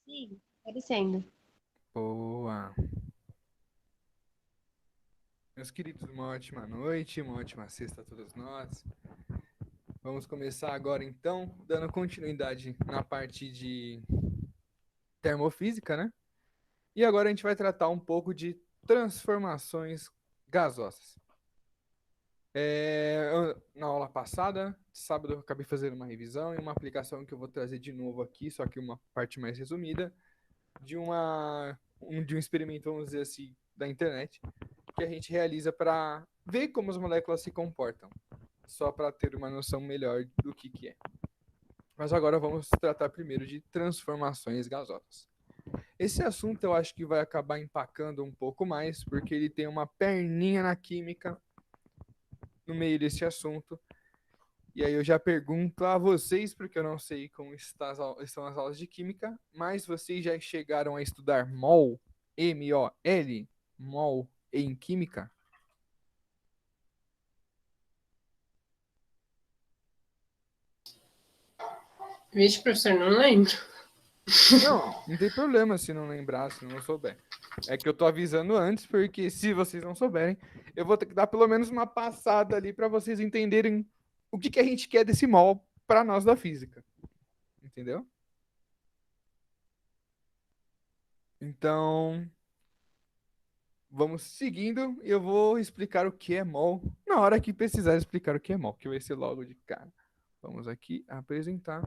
Sim, parecendo. Boa. Meus queridos, uma ótima noite, uma ótima sexta a todos nós. Vamos começar agora então, dando continuidade na parte de termofísica, né? E agora a gente vai tratar um pouco de transformações gasosas. Na aula passada, sábado, eu acabei fazendo uma revisão e uma aplicação que eu vou trazer de novo aqui, só que uma parte mais resumida, de um experimento, vamos dizer assim, da internet, que a gente realiza para ver como as moléculas se comportam, só para ter uma noção melhor do que é. Mas agora vamos tratar primeiro de transformações gasosas. Esse assunto eu acho que vai acabar empacando um pouco mais, porque ele tem uma perninha na química no meio desse assunto. E aí eu já pergunto a vocês, porque eu não sei como estão as aulas de química, mas vocês já chegaram a estudar mol, M-O-L, mol em química? Vixe, professor, não lembro. Não, não tem problema se não lembrar, se não souber. É que eu tô avisando antes, porque se vocês não souberem, eu vou ter que dar pelo menos uma passada ali para vocês entenderem o que a gente quer desse mol para nós da física. Entendeu? Então, vamos seguindo e eu vou explicar o que é mol na hora que precisar explicar o que é mol, que vai ser logo de cara. Vamos aqui apresentar.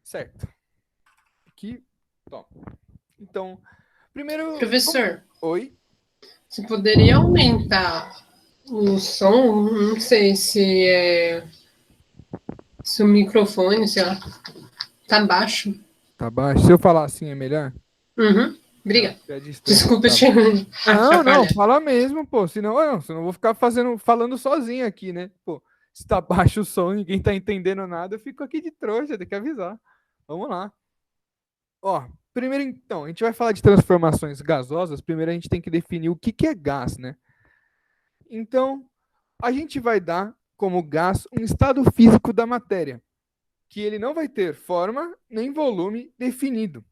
Certo. Aqui, toma. Então, primeiro, Professor, oi. você poderia aumentar o som? Não sei se o microfone, sei lá, tá baixo. Tá baixo. Se eu falar assim é melhor? Uhum, É, obrigada. porque a distância Desculpa tá. te Não, não, atrapalhar. fala mesmo, pô. Senão eu vou ficar falando sozinho aqui, né? Pô, se tá baixo o som, ninguém tá entendendo nada, eu fico aqui de trouxa, tem que avisar. Vamos lá. Ó, primeiro então, a gente vai falar de transformações gasosas. Primeiro a gente tem que definir o que é gás, né? Então, a gente vai dar como gás um estado físico da matéria, que ele não vai ter forma nem volume definido.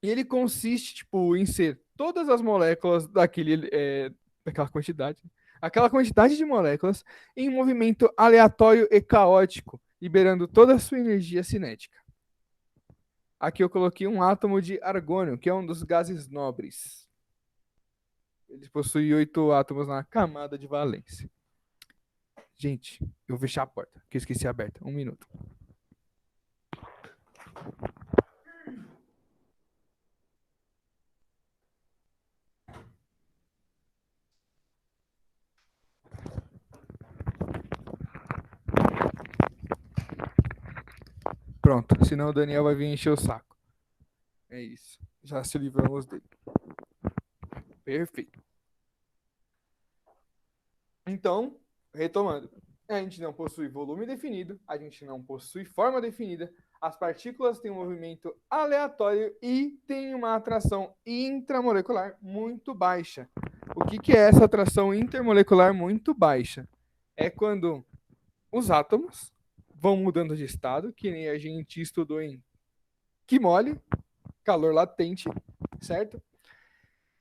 E ele consiste, tipo, em ser todas as moléculas daquela quantidade, aquela quantidade de moléculas em movimento aleatório e caótico, liberando toda a sua energia cinética. Aqui eu coloquei um átomo de argônio, que é um dos gases nobres. Ele possui 8 átomos na camada de valência. Gente, eu vou fechar a porta, que eu esqueci aberta. Um minuto. Pronto, senão o Daniel vai vir encher o saco. É isso. Já se livramos dele. Perfeito. Então, retomando. A gente não possui volume definido, a gente não possui forma definida, as partículas têm um movimento aleatório e têm uma atração intramolecular muito baixa. O que é essa atração intermolecular muito baixa? É quando os átomos vão mudando de estado, que nem a gente estudou em Quimole, calor latente, certo?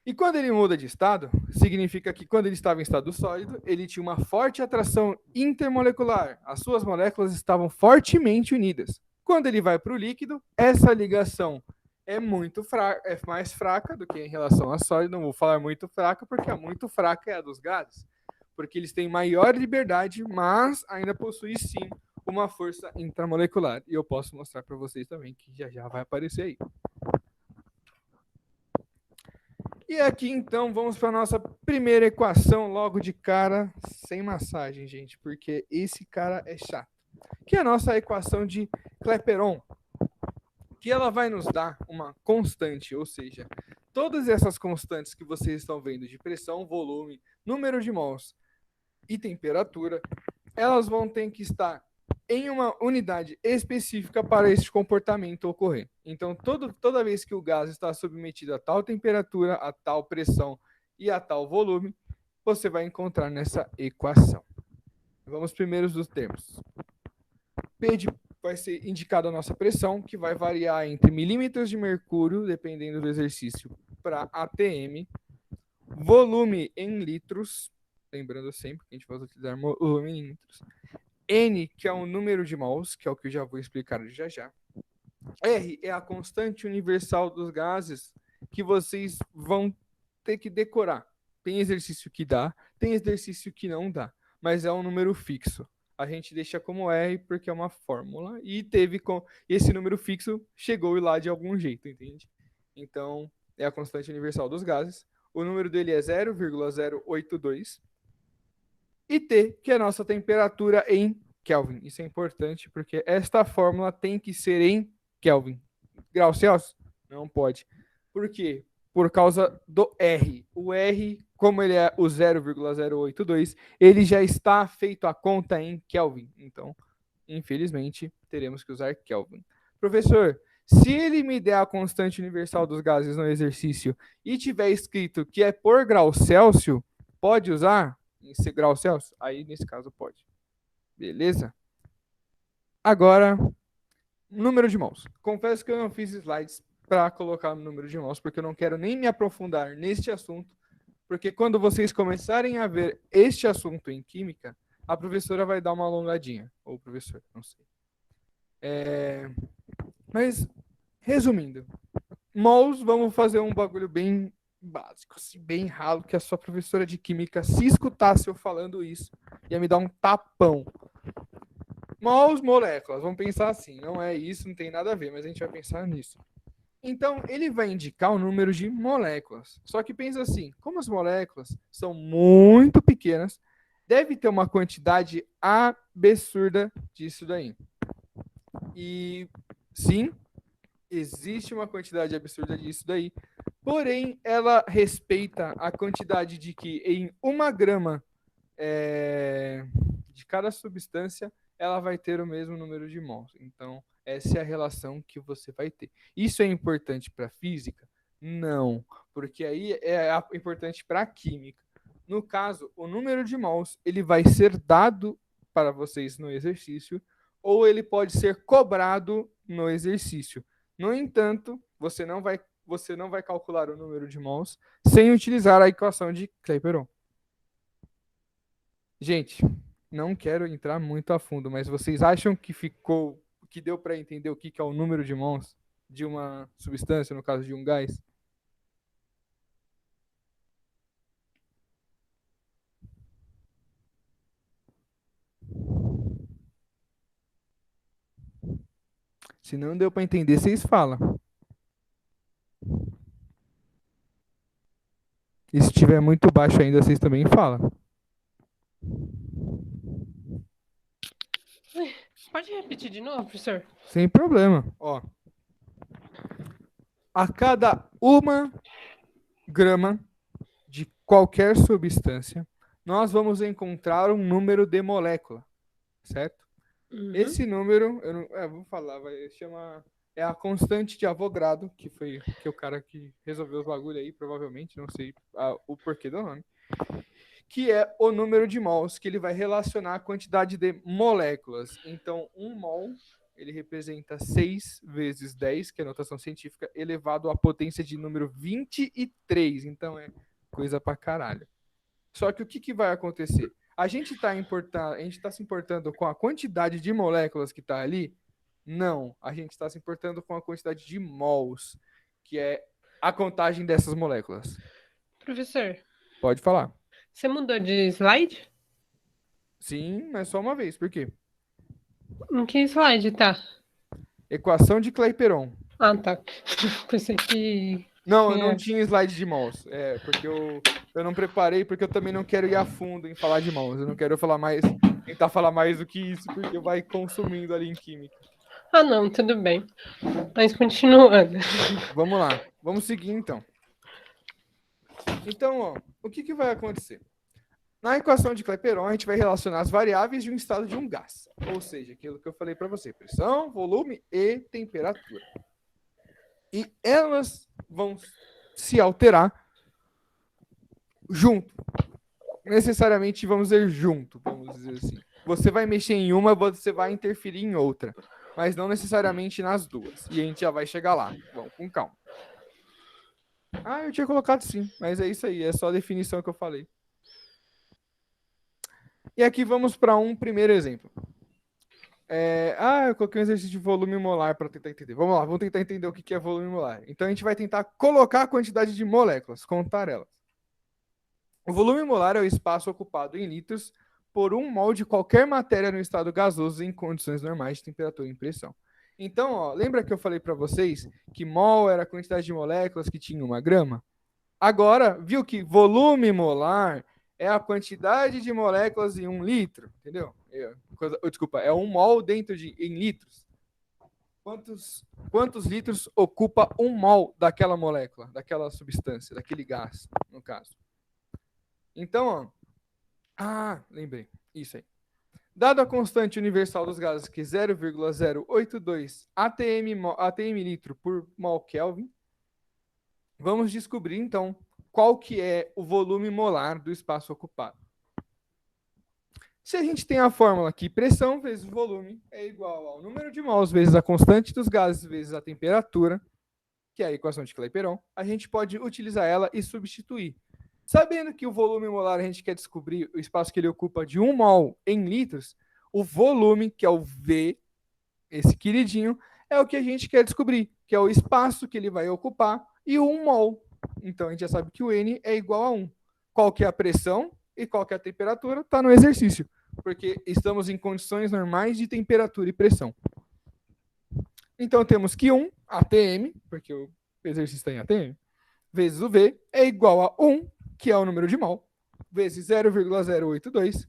E quando ele muda de estado, significa que quando ele estava em estado sólido, ele tinha uma forte atração intermolecular. As suas moléculas estavam fortemente unidas. Quando ele vai para o líquido, essa ligação é é mais fraca do que em relação a sólido. Não vou falar muito fraca, porque a muito fraca é a dos gases. Porque eles têm maior liberdade, mas ainda possui sim uma força intramolecular. E eu posso mostrar para vocês também, que já já vai aparecer aí. E aqui então vamos para a nossa primeira equação logo de cara, sem massagem, gente, porque esse cara é chato. Que é a nossa equação de Clapeyron, que ela vai nos dar uma constante, ou seja, todas essas constantes que vocês estão vendo de pressão, volume, número de mols e temperatura, elas vão ter que estar em uma unidade específica para esse comportamento ocorrer. Então, toda vez que o gás está submetido a tal temperatura, a tal pressão e a tal volume, você vai encontrar nessa equação. Vamos primeiro dos termos. P de vai ser indicada a nossa pressão, que vai variar entre milímetros de mercúrio, dependendo do exercício, para ATM, volume em litros, lembrando sempre que a gente vai utilizar volume em litros, N, que é o número de mols, que é o que eu já vou explicar já já, R é a constante universal dos gases, que vocês vão ter que decorar. Tem exercício que dá, tem exercício que não dá, mas é um número fixo. A gente deixa como R porque é uma fórmula e esse número fixo chegou lá de algum jeito, entende? Então, é a constante universal dos gases. O número dele é 0,082. E T, que é a nossa temperatura em Kelvin. Isso é importante porque esta fórmula tem que ser em Kelvin. Graus Celsius? Não pode. Por quê? Por causa do R. O R, como ele é o 0,082, ele já está feito a conta em Kelvin. Então, infelizmente, teremos que usar Kelvin. Professor, se ele me der a constante universal dos gases no exercício e tiver escrito que é por grau Celsius, pode usar em graus Celsius? Aí, nesse caso, pode. Beleza? Agora, número de mols. Confesso que eu não fiz slides para colocar o número de mols, porque eu não quero nem me aprofundar neste assunto, porque quando vocês começarem a ver este assunto em química, a professora vai dar uma alongadinha. Ou o professor, não sei. Mas, resumindo, mols, vamos fazer um bagulho bem básico, assim, bem ralo, que a sua professora de química, se escutasse eu falando isso, ia me dar um tapão. Mols, moléculas, vamos pensar assim, não é isso, não tem nada a ver, mas a gente vai pensar nisso. Então, ele vai indicar o número de moléculas. Só que pensa assim, como as moléculas são muito pequenas, deve ter uma quantidade absurda disso daí. E, sim, existe uma quantidade absurda disso daí, porém, ela respeita a quantidade de que em 1 grama de cada substância, ela vai ter o mesmo número de mols. Então, essa é a relação que você vai ter. Isso é importante para a física? Não, porque aí é importante para a química. No caso, o número de mols, ele vai ser dado para vocês no exercício, ou ele pode ser cobrado no exercício. No entanto, você não vai calcular o número de mols sem utilizar a equação de Clapeyron. Gente, não quero entrar muito a fundo, mas vocês acham que deu para entender o que é o número de mols de uma substância, no caso de um gás? Se não deu para entender, vocês falam. E se estiver muito baixo ainda, vocês também falam. Pode repetir de novo, professor? Sem problema. Ó, a cada 1 grama de qualquer substância, nós vamos encontrar um número de molécula, certo? Uhum. Esse número, vou falar, é a constante de Avogadro, que foi o cara que resolveu os bagulho aí, provavelmente, não sei o porquê do nome, que é o número de mols, que ele vai relacionar a quantidade de moléculas. Então, 1 mol, ele representa 6 vezes 10, que é a notação científica, elevado à potência de número 23. Então, é coisa pra caralho. Só que o que vai acontecer? A gente está se importando com a quantidade de moléculas que está ali? Não. A gente está se importando com a quantidade de mols, que é a contagem dessas moléculas. Professor, Pode falar. você mudou de slide? Sim, mas só uma vez. Por quê? Em que slide tá? Equação de Clapeyron. Ah, tá. Pensei que... Não, eu não tinha slide de mols. Porque eu não preparei, porque eu também não quero ir a fundo em falar de mols. Eu não quero tentar falar mais do que isso, porque vai consumindo ali em química. Ah, não, tudo bem. Mas continuando. Vamos lá. Vamos seguir, então. Então, ó, o que vai acontecer? Na equação de Clapeyron, a gente vai relacionar as variáveis de um estado de um gás. Ou seja, aquilo que eu falei para você. Pressão, volume e temperatura. E elas vão se alterar junto. Necessariamente, vamos dizer junto, vamos dizer assim. Você vai mexer em uma, você vai interferir em outra. mas não necessariamente nas duas. E a gente já vai chegar lá. Vamos com calma. Eu tinha colocado sim, mas é isso aí, é só a definição que eu falei. E aqui vamos para um primeiro exemplo. Eu coloquei um exercício de volume molar para tentar entender. Vamos lá, vamos tentar entender o que é volume molar. Então a gente vai tentar colocar a quantidade de moléculas, contar elas. O volume molar é o espaço ocupado em litros por um mol de qualquer matéria no estado gasoso em condições normais de temperatura e pressão. Então, lembra que eu falei para vocês que mol era a quantidade de moléculas que tinha 1 grama? Agora, viu que volume molar é a quantidade de moléculas em 1 litro, entendeu? Desculpa, é 1 mol em litros. Quantos litros ocupa 1 mol daquela molécula, daquela substância, daquele gás, no caso? Então, lembrei, isso aí. Dado a constante universal dos gases, que é 0,082 atm litro por mol Kelvin, vamos descobrir, então, qual que é o volume molar do espaço ocupado. Se a gente tem a fórmula aqui, pressão vezes volume é igual ao número de mols vezes a constante dos gases vezes a temperatura, que é a equação de Clapeyron, a gente pode utilizar ela e substituir. Sabendo que o volume molar a gente quer descobrir o espaço que ele ocupa de 1 mol em litros, o volume, que é o V, esse queridinho, é o que a gente quer descobrir, que é o espaço que ele vai ocupar e o 1 mol. Então a gente já sabe que o N é igual a 1. Qual que é a pressão e qual que é a temperatura? Está no exercício, porque estamos em condições normais de temperatura e pressão. Então temos que 1 ATM, porque o exercício está em ATM, vezes o V é igual a 1, que é o número de mol, vezes 0,082,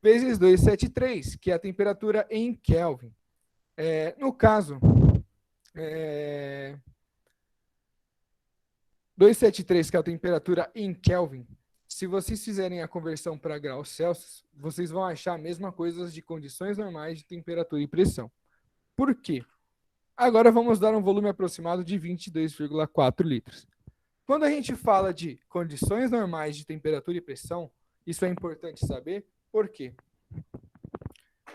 vezes 273, que é a temperatura em Kelvin. No caso, 273, que é a temperatura em Kelvin, se vocês fizerem a conversão para graus Celsius, vocês vão achar a mesma coisa de condições normais de temperatura e pressão. Por quê? Agora vamos dar um volume aproximado de 22,4 litros. Quando a gente fala de condições normais de temperatura e pressão, isso é importante saber, por quê?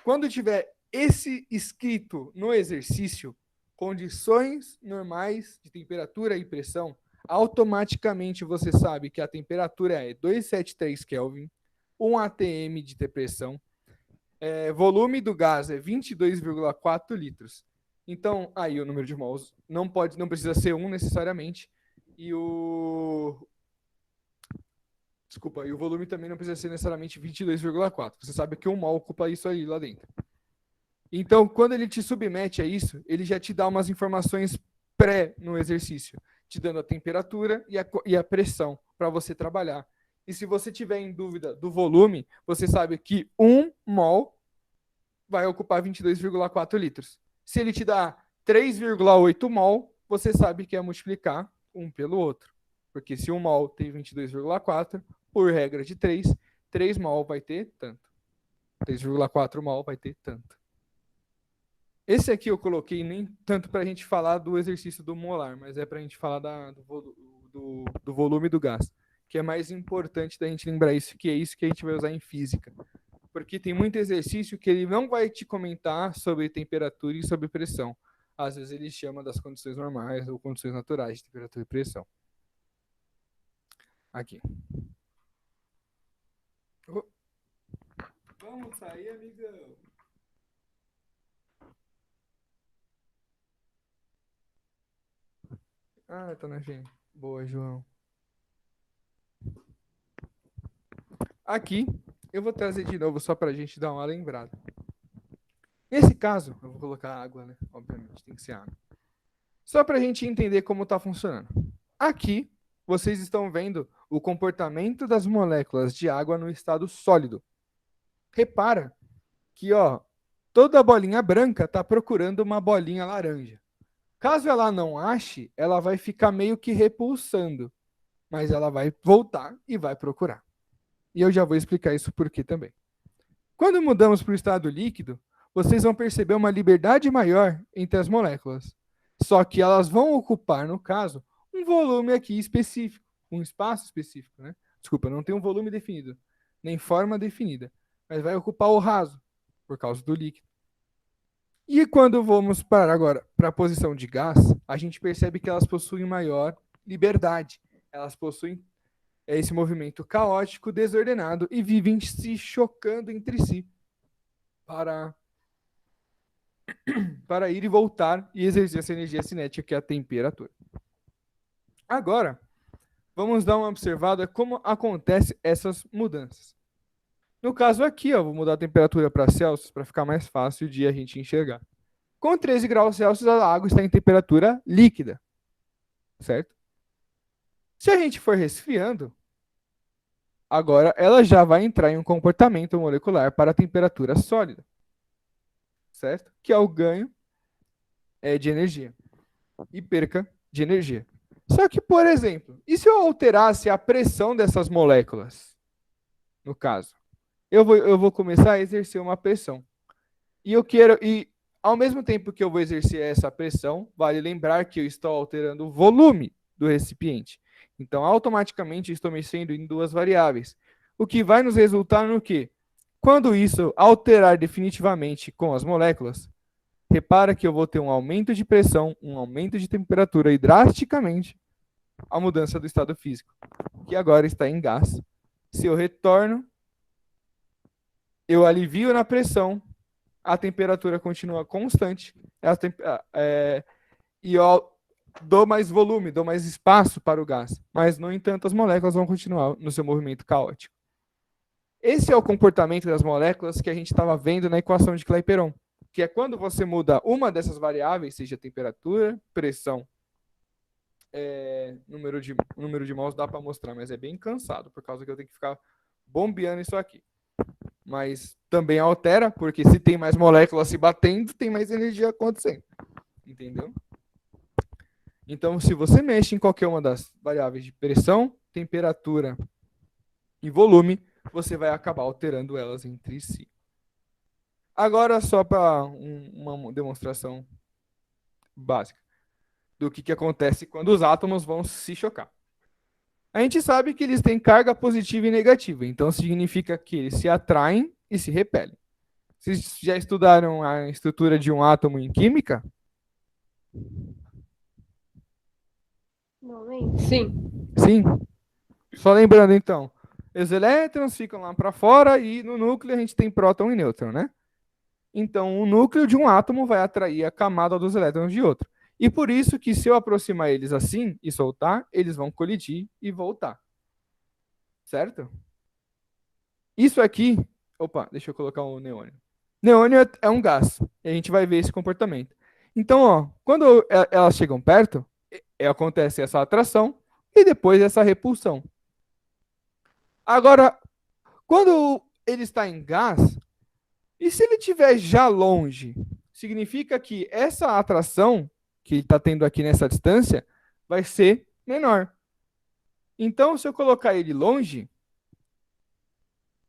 Quando tiver esse escrito no exercício, condições normais de temperatura e pressão, automaticamente você sabe que a temperatura é 273 Kelvin, 1 atm de pressão, volume do gás é 22,4 litros. Então, aí o número de mols não precisa ser 1 necessariamente, e o volume também não precisa ser necessariamente 22,4. Você sabe que 1 mol ocupa isso aí lá dentro. Então, quando ele te submete a isso, ele já te dá umas informações pré no exercício, te dando a temperatura e a pressão para você trabalhar. E se você tiver em dúvida do volume, você sabe que 1 mol vai ocupar 22,4 litros. Se ele te dá 3,8 mol, você sabe que é multiplicar um pelo outro. Porque se 1 mol tem 22,4, por regra de 3 mol vai ter tanto. 3,4 mol vai ter tanto. Esse aqui eu coloquei nem tanto para a gente falar do exercício do molar, mas é para a gente falar do volume do gás, que é mais importante da gente lembrar isso, que é isso que a gente vai usar em física. Porque tem muito exercício que ele não vai te comentar sobre temperatura e sobre pressão. Às vezes ele chama das condições normais ou condições naturais de temperatura e pressão. Aqui. Vamos sair, amigão. Tá na gente. Boa, João. Aqui, eu vou trazer de novo só para a gente dar uma lembrada. Nesse caso, eu vou colocar água, né? Obviamente, tem que ser água. Só para a gente entender como está funcionando. Aqui, vocês estão vendo o comportamento das moléculas de água no estado sólido. Repara que, toda a bolinha branca está procurando uma bolinha laranja. Caso ela não ache, ela vai ficar meio que repulsando, mas ela vai voltar e vai procurar. E eu já vou explicar isso por quê também. Quando mudamos para o estado líquido, vocês vão perceber uma liberdade maior entre as moléculas. Só que elas vão ocupar, no caso, um volume aqui específico, um espaço específico, né? Desculpa, não tem um volume definido, nem forma definida, mas vai ocupar o raso, por causa do líquido. E quando vamos parar agora para a posição de gás, a gente percebe que elas possuem maior liberdade. Elas possuem esse movimento caótico, desordenado e vivem se chocando entre si para ir e voltar e exercer essa energia cinética que é a temperatura. Agora, vamos dar uma observada como acontecem essas mudanças. No caso aqui, ó, vou mudar a temperatura para Celsius para ficar mais fácil de a gente enxergar. Com 13 graus Celsius, a água está em temperatura líquida, certo? Se a gente for resfriando, agora ela já vai entrar em um comportamento molecular para a temperatura sólida, certo? Que é o ganho de energia e perca de energia. Só que, por exemplo, e se eu alterasse a pressão dessas moléculas? No caso, eu vou começar a exercer uma pressão. E ao mesmo tempo que eu vou exercer essa pressão, vale lembrar que eu estou alterando o volume do recipiente. Então, automaticamente, estou mexendo em duas variáveis. O que vai nos resultar no quê? Quando isso alterar definitivamente com as moléculas, repara que eu vou ter um aumento de pressão, um aumento de temperatura e drasticamente a mudança do estado físico, que agora está em gás. Se eu retorno, eu alivio na pressão, a temperatura continua constante e eu dou mais volume, dou mais espaço para o gás. Mas, no entanto, as moléculas vão continuar no seu movimento caótico. Esse é o comportamento das moléculas que a gente estava vendo na equação de Clapeyron, que é quando você muda uma dessas variáveis, seja temperatura, pressão, número de mols dá para mostrar, mas é bem cansado, por causa que eu tenho que ficar bombeando isso aqui. Mas também altera, porque se tem mais moléculas se batendo, tem mais energia acontecendo. Entendeu? Então, se você mexe em qualquer uma das variáveis de pressão, temperatura e volume, você vai acabar alterando elas entre si. Agora, só para uma demonstração básica do que acontece quando os átomos vão se chocar. A gente sabe que eles têm carga positiva e negativa, então significa que eles se atraem e se repelem. Vocês já estudaram a estrutura de um átomo em química? Sim. Sim? Só lembrando, então, os elétrons ficam lá para fora e no núcleo a gente tem próton e nêutron, né? Então, o núcleo de um átomo vai atrair a camada dos elétrons de outro. E por isso que se eu aproximar eles assim e soltar, eles vão colidir e voltar. Certo? Isso aqui... Opa, deixa eu colocar o neônio. Neônio é um gás. E a gente vai ver esse comportamento. Então, ó, quando elas chegam perto, acontece essa atração e depois essa repulsão. Agora, quando ele está em gás, e se ele estiver já longe, significa que essa atração que ele está tendo aqui nessa distância vai ser menor. Então, se eu colocar ele longe,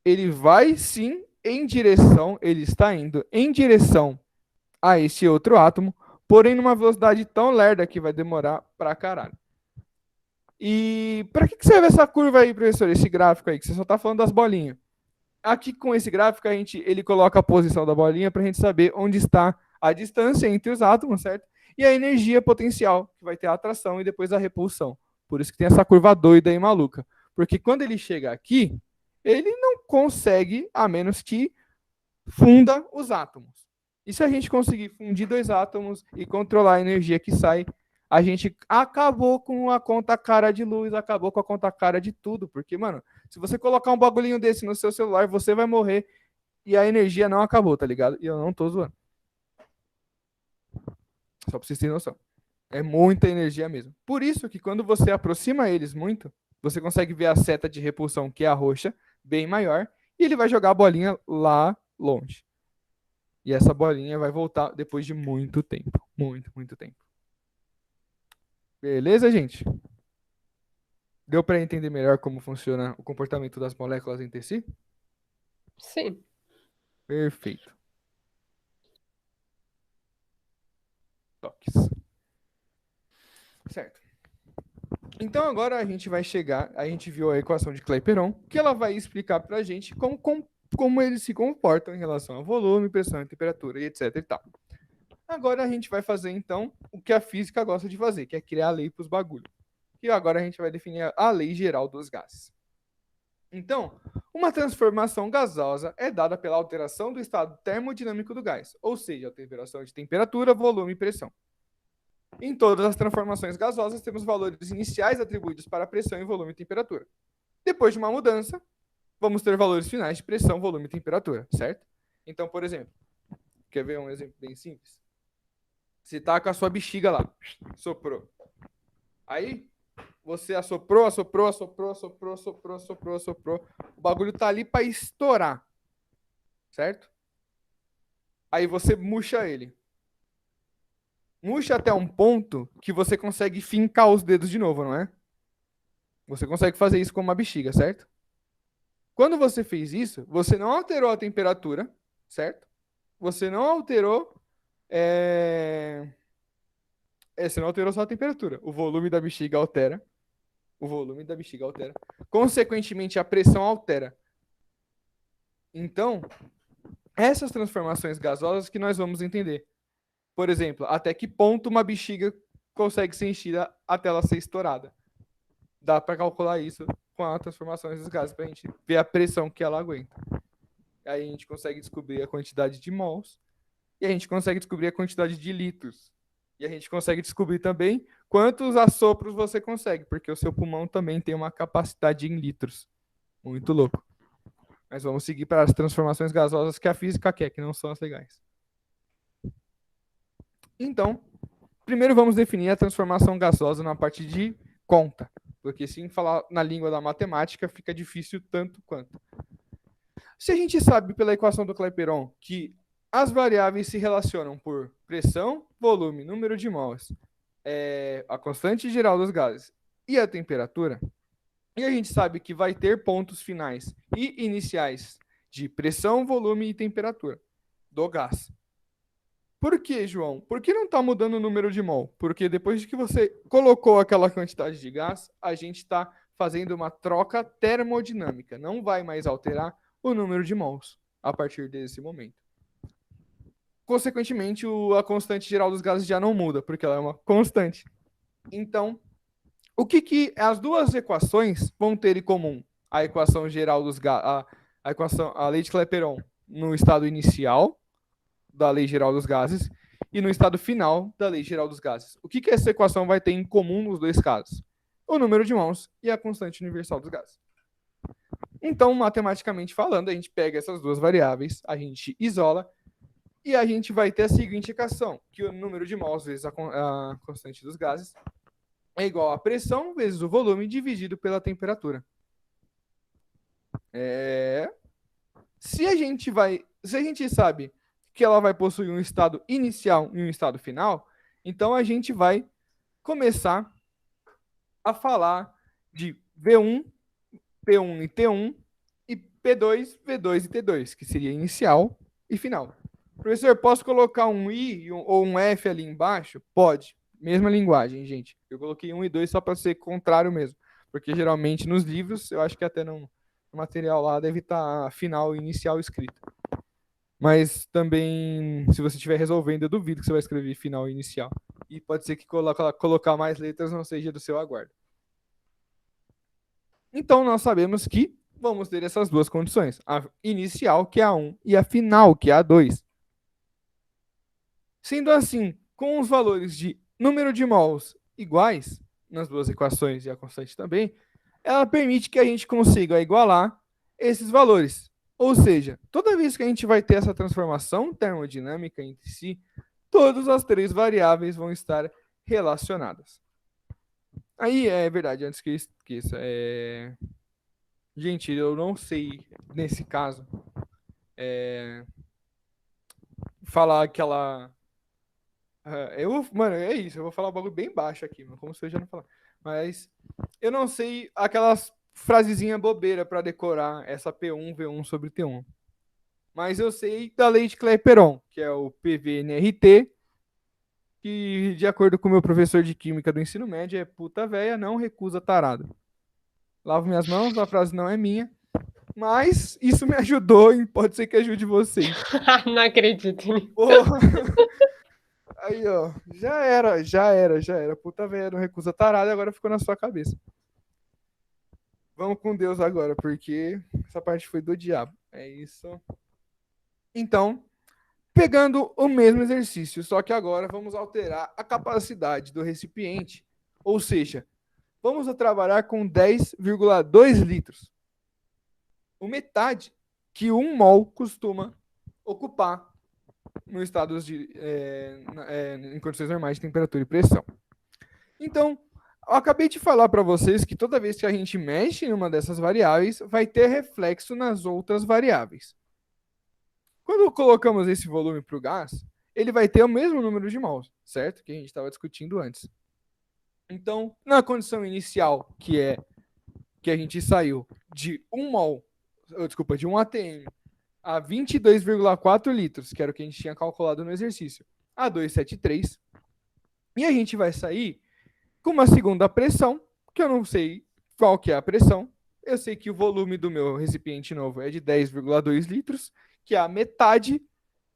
ele vai sim ele está indo em direção a esse outro átomo, porém numa velocidade tão lerda que vai demorar pra caralho. E para que serve essa curva aí, professor? Esse gráfico aí, que você só está falando das bolinhas. Aqui com esse gráfico, ele coloca a posição da bolinha para a gente saber onde está a distância entre os átomos, certo? E a energia potencial, que vai ter a atração e depois a repulsão. Por isso que tem essa curva doida e maluca. Porque quando ele chega aqui, ele não consegue, a menos que funda os átomos. E se a gente conseguir fundir dois átomos e controlar a energia que sai, a gente acabou com a conta cara de luz, acabou com a conta cara de tudo. Porque, mano, se você colocar um bagulhinho desse no seu celular, você vai morrer e a energia não acabou, tá ligado? E eu não tô zoando. Só pra vocês terem noção. É muita energia mesmo. Por isso que quando você aproxima eles muito, você consegue ver a seta de repulsão, que é a roxa, bem maior, e ele vai jogar a bolinha lá longe. E essa bolinha vai voltar depois de muito tempo. Muito, muito tempo. Beleza, gente? Deu para entender melhor como funciona o comportamento das moléculas entre si? Sim. Perfeito. Toques. Certo. Então agora a gente vai chegar, a gente viu a equação de Clapeyron, que ela vai explicar para a gente como eles se comportam em relação a volume, pressão, temperatura e etc e tal. Agora a gente vai fazer, então, o que a física gosta de fazer, que é criar lei para os bagulhos. E agora a gente vai definir a lei geral dos gases. Então, uma transformação gasosa é dada pela alteração do estado termodinâmico do gás, ou seja, alteração de temperatura, volume e pressão. Em todas as transformações gasosas, temos valores iniciais atribuídos para pressão, volume e temperatura. Depois de uma mudança, vamos ter valores finais de pressão, volume e temperatura, certo? Então, por exemplo, quer ver um exemplo bem simples? Você tá com a sua bexiga lá, soprou. Aí, você assoprou. O bagulho tá ali para estourar, certo? Aí você murcha ele. Murcha até um ponto que você consegue fincar os dedos de novo, não é? Você consegue fazer isso com uma bexiga, certo? Quando você fez isso, você não alterou a temperatura, certo? Você não alterou. Você não alterou só a temperatura. O volume da bexiga altera. Consequentemente, a pressão altera. Então, essas transformações gasosas que nós vamos entender. Por exemplo, até que ponto uma bexiga consegue ser enchida até ela ser estourada. Dá para calcular isso com as transformações dos gases para a gente ver a pressão que ela aguenta. Aí a gente consegue descobrir a quantidade de mols e a gente consegue descobrir a quantidade de litros. E a gente consegue descobrir também quantos assopros você consegue, porque o seu pulmão também tem uma capacidade em litros. Muito louco. Mas vamos seguir para as transformações gasosas que a física quer, que não são as legais. Então, primeiro vamos definir a transformação gasosa na parte de conta, porque se falar na língua da matemática fica difícil tanto quanto. Se a gente sabe pela equação do Clapeyron que as variáveis se relacionam por pressão, volume, número de mols, a constante geral dos gases e a temperatura, e a gente sabe que vai ter pontos finais e iniciais de pressão, volume e temperatura do gás. Por que, João? Por que não está mudando o número de mol? Porque depois de que você colocou aquela quantidade de gás, a gente está fazendo uma troca termodinâmica. Não vai mais alterar o número de mols a partir desse momento. Consequentemente, a constante geral dos gases já não muda, porque ela é uma constante. Então, o que as duas equações vão ter em comum? A equação geral dos gases, a lei de Clapeyron no estado inicial da lei geral dos gases e no estado final da lei geral dos gases. O que essa equação vai ter em comum nos dois casos? O número de mols e a constante universal dos gases. Então, matematicamente falando, a gente pega essas duas variáveis, a gente isola e a gente vai ter a seguinte equação, que o número de mols vezes a constante dos gases é igual a pressão vezes o volume dividido pela temperatura. Se a gente sabe que ela vai possuir um estado inicial e um estado final, então a gente vai começar a falar de V1, P1 e T1 e P2, V2 e T2, que seria inicial e final. Professor, posso colocar um I ou um F ali embaixo? Pode. Mesma linguagem, gente. Eu coloquei 1 e 2 só para ser contrário mesmo, porque geralmente nos livros, eu acho que até no material lá deve estar final e inicial escrito. Mas também, se você estiver resolvendo, eu duvido que você vai escrever final e inicial. E pode ser que colocar mais letras não seja do seu aguardo. Então, nós sabemos que vamos ter essas duas condições. A inicial, que é a 1, e a final, que é a 2. Sendo assim, com os valores de número de mols iguais, nas duas equações e a constante também, ela permite que a gente consiga igualar esses valores. Ou seja, toda vez que a gente vai ter essa transformação termodinâmica entre si, todas as três variáveis vão estar relacionadas. Aí é verdade, antes que eu esqueça, gente, eu não sei, nesse caso, falar aquela... Mano, é isso, eu vou falar um bagulho bem baixo aqui, como se eu já não falar. Mas eu não sei aquelas frasezinha bobeira para decorar essa P1, V1 sobre T1. Mas eu sei da lei de Clapeyron, que é o PVNRT, que, de acordo com o meu professor de química do ensino médio, é puta véia, não recusa tarado. Lavo minhas mãos, a frase não é minha, mas isso me ajudou e pode ser que ajude vocês. Não acredito. Porra. Aí, ó, já era. Puta velho, não recusa tarada, agora ficou na sua cabeça. Vamos com Deus agora, porque essa parte foi do diabo. É isso. Então, pegando o mesmo exercício, só que agora vamos alterar a capacidade do recipiente, ou seja, vamos trabalhar com 10,2 litros. O metade que 1 mol costuma ocupar no estado em condições normais de temperatura e pressão. Então, eu acabei de falar para vocês que toda vez que a gente mexe em uma dessas variáveis, vai ter reflexo nas outras variáveis. Quando colocamos esse volume para o gás, ele vai ter o mesmo número de mols, certo? Que a gente estava discutindo antes. Então, na condição inicial, que a gente saiu de 1 mol, de 1 atm a 22,4 litros, que era o que a gente tinha calculado no exercício, a 273, e a gente vai sair com uma segunda pressão, que eu não sei qual que é a pressão. Eu sei que o volume do meu recipiente novo é de 10,2 litros, que é a metade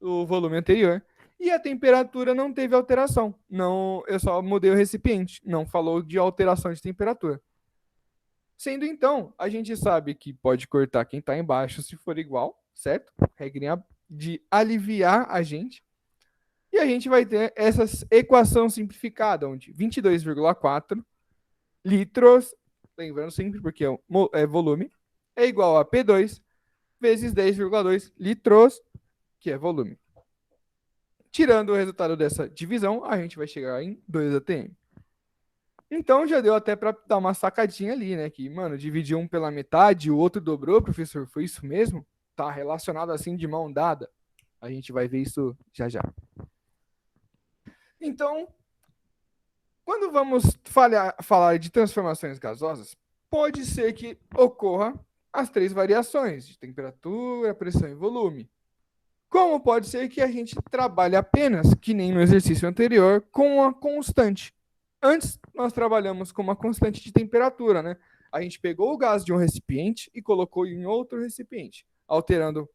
do volume anterior, e a temperatura não teve alteração. Não, eu só mudei o recipiente, não falou de alteração de temperatura. Sendo então, a gente sabe que pode cortar quem está embaixo se for igual, certo? Regrinha de aliviar a gente. E a gente vai ter essa equação simplificada, onde 22,4 litros, lembrando sempre porque é volume, é igual a P2 vezes 10,2 litros, que é volume. Tirando o resultado dessa divisão, a gente vai chegar em 2 atm. Então já deu até para dar uma sacadinha ali, né? Que, mano, dividir um pela metade, o outro dobrou, professor, foi isso mesmo? Tá relacionado assim de mão dada? A gente vai ver isso já já. Então, quando vamos falar de transformações gasosas, pode ser que ocorra as 3 variações de temperatura, pressão e volume. Como pode ser que a gente trabalhe apenas, que nem no exercício anterior, com uma constante. Antes, nós trabalhamos com uma constante de temperatura, né? A gente pegou o gás de um recipiente e colocou em outro recipiente, alterando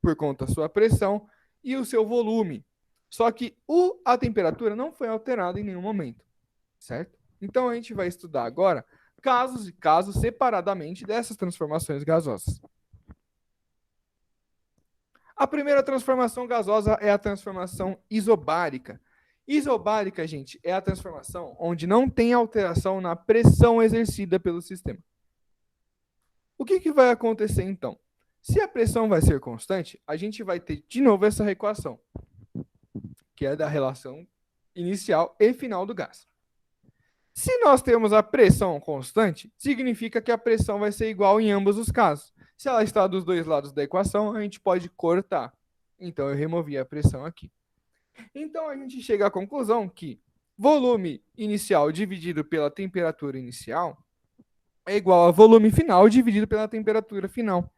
por conta da sua pressão e o seu volume. Só que a temperatura não foi alterada em nenhum momento, certo? Então, a gente vai estudar agora casos e casos separadamente dessas transformações gasosas. A primeira transformação gasosa é a transformação isobárica. Isobárica, gente, é a transformação onde não tem alteração na pressão exercida pelo sistema. O que vai acontecer, então? Se a pressão vai ser constante, a gente vai ter de novo essa equação, que é da relação inicial e final do gás. Se nós temos a pressão constante, significa que a pressão vai ser igual em ambos os casos. Se ela está dos dois lados da equação, a gente pode cortar. Então, eu removi a pressão aqui. Então, a gente chega à conclusão que volume inicial dividido pela temperatura inicial é igual a volume final dividido pela temperatura final.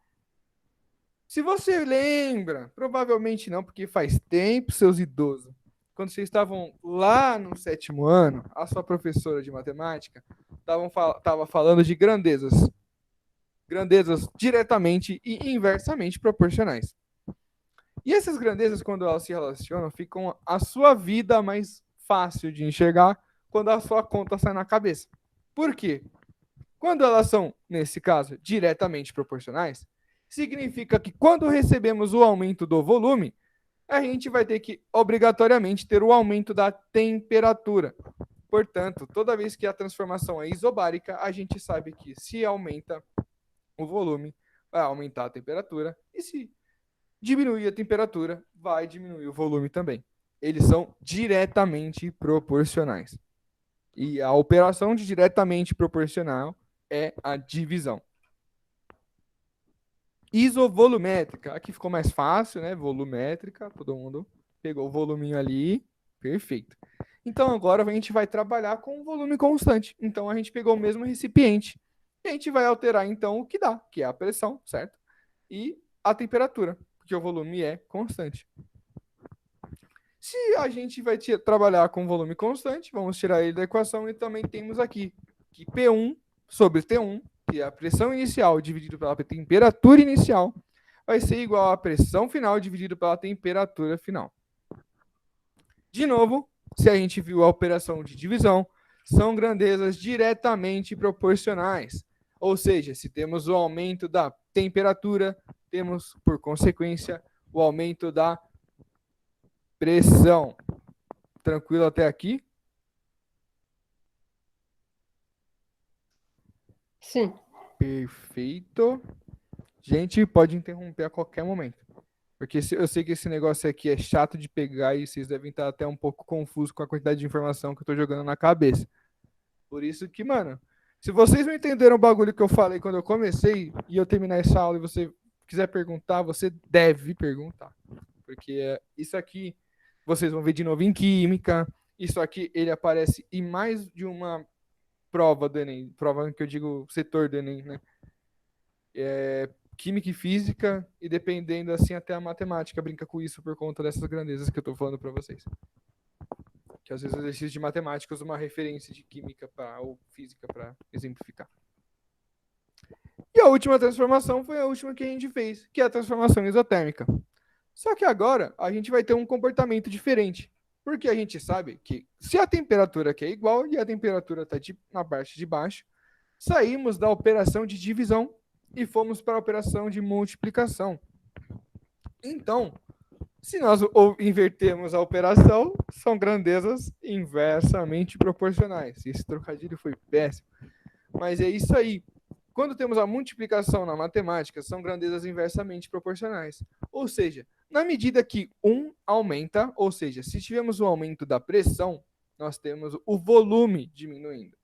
Se você lembra, provavelmente não, porque faz tempo, seus idosos, quando vocês estavam lá no 7º ano, a sua professora de matemática estava falando de grandezas diretamente e inversamente proporcionais. E essas grandezas, quando elas se relacionam, ficam a sua vida mais fácil de enxergar quando a sua conta sai na cabeça. Por quê? Quando elas são, nesse caso, diretamente proporcionais, significa que quando recebemos o aumento do volume, a gente vai ter que, obrigatoriamente, ter o aumento da temperatura. Portanto, toda vez que a transformação é isobárica, a gente sabe que se aumenta o volume, vai aumentar a temperatura, e se diminuir a temperatura, vai diminuir o volume também. Eles são diretamente proporcionais. E a operação de diretamente proporcional é a divisão. Isovolumétrica, aqui ficou mais fácil, né? Volumétrica, todo mundo pegou o voluminho ali, perfeito. Então agora a gente vai trabalhar com um volume constante. Então a gente pegou o mesmo recipiente e a gente vai alterar então o que dá, que é a pressão, certo? E a temperatura, porque o volume é constante. Se a gente vai trabalhar com volume constante, vamos tirar ele da equação e também temos aqui que P1 sobre T1, que é a pressão inicial dividido pela temperatura inicial, vai ser igual à pressão final dividido pela temperatura final. De novo, se a gente viu a operação de divisão, são grandezas diretamente proporcionais. Ou seja, se temos o aumento da temperatura, temos, por consequência, o aumento da pressão. Tranquilo até aqui? Sim. Perfeito. Gente, pode interromper a qualquer momento. Porque eu sei que esse negócio aqui é chato de pegar e vocês devem estar até um pouco confusos com a quantidade de informação que eu tô jogando na cabeça. Por isso que, mano, se vocês não entenderam o bagulho que eu falei quando eu comecei e eu terminar essa aula e você quiser perguntar, você deve perguntar. Porque isso aqui vocês vão ver de novo em química. Isso aqui ele aparece em mais de uma prova do Enem. Prova que eu digo setor do Enem, né? Química e física, e dependendo assim até a matemática brinca com isso por conta dessas grandezas que eu tô falando para vocês. Que às vezes o exercício de matemática usa uma referência de química ou física para exemplificar. E a última transformação foi a última que a gente fez, que é a transformação isotérmica. Só que agora a gente vai ter um comportamento diferente. Porque a gente sabe que se a temperatura aqui é igual e a temperatura está na parte de baixo, saímos da operação de divisão e fomos para a operação de multiplicação. Então, se nós invertermos a operação, são grandezas inversamente proporcionais. Esse trocadilho foi péssimo. Mas é isso aí. Quando temos a multiplicação na matemática, são grandezas inversamente proporcionais. Ou seja, na medida que um aumenta, ou seja, se tivermos o aumento da pressão, nós temos o volume diminuindo.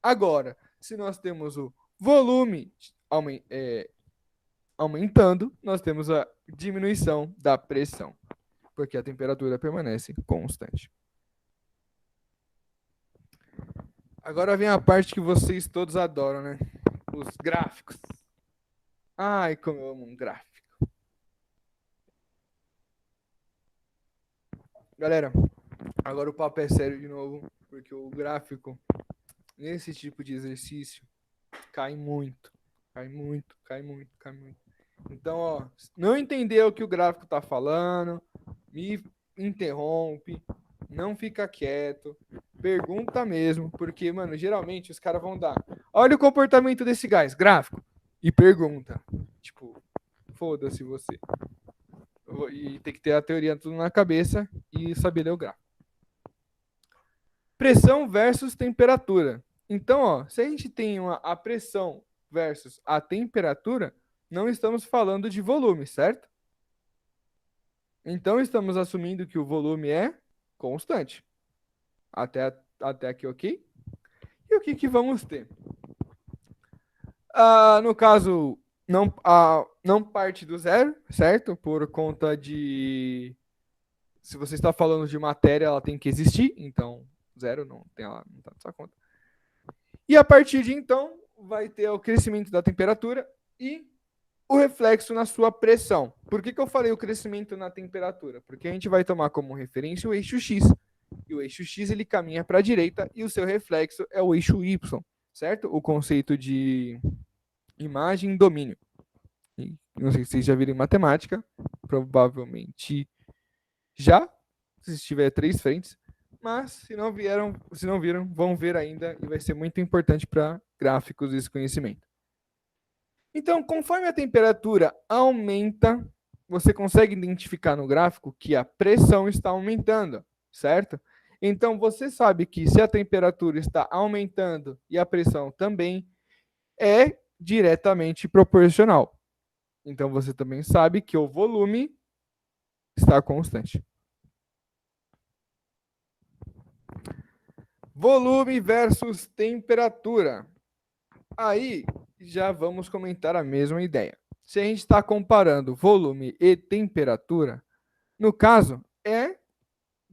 Agora, se nós temos o volume aumentando, nós temos a diminuição da pressão, porque a temperatura permanece constante. Agora vem a parte que vocês todos adoram, né? Os gráficos. Ai, como eu amo um gráfico. Galera, agora o papo é sério de novo, porque o gráfico, nesse tipo de exercício, cai muito. Cai muito, cai muito, cai muito. Então, ó, não entendeu o que o gráfico tá falando, me interrompe, não fica quieto, pergunta mesmo, porque, mano, geralmente os caras vão dar, olha o comportamento desse gás, gráfico, e pergunta. Tipo, foda-se você. E tem que ter a teoria tudo na cabeça e saber ler o gráfico. Pressão versus temperatura. Então, ó, se a gente tem a pressão versus a temperatura, não estamos falando de volume, certo? Então, estamos assumindo que o volume é constante. Até aqui, ok? E o que vamos ter? No caso, não parte do zero, certo? Por conta de... Se você está falando de matéria, ela tem que existir. Então, zero não tem, ela não está na sua conta. E a partir de então, vai ter o crescimento da temperatura e o reflexo na sua pressão. Por que eu falei o crescimento na temperatura? Porque a gente vai tomar como referência o eixo X. E o eixo X ele caminha para a direita e o seu reflexo é o eixo Y, certo? O conceito de imagem e domínio. E não sei se vocês já viram em matemática, provavelmente já, se tiver 3 frentes, mas se não viram, vão ver ainda e vai ser muito importante para gráficos esse conhecimento. Então, conforme a temperatura aumenta, você consegue identificar no gráfico que a pressão está aumentando, certo? Então, você sabe que se a temperatura está aumentando e a pressão também, é diretamente proporcional. Então, você também sabe que o volume está constante. Volume versus temperatura. Aí, já vamos comentar a mesma ideia. Se a gente está comparando volume e temperatura, no caso, é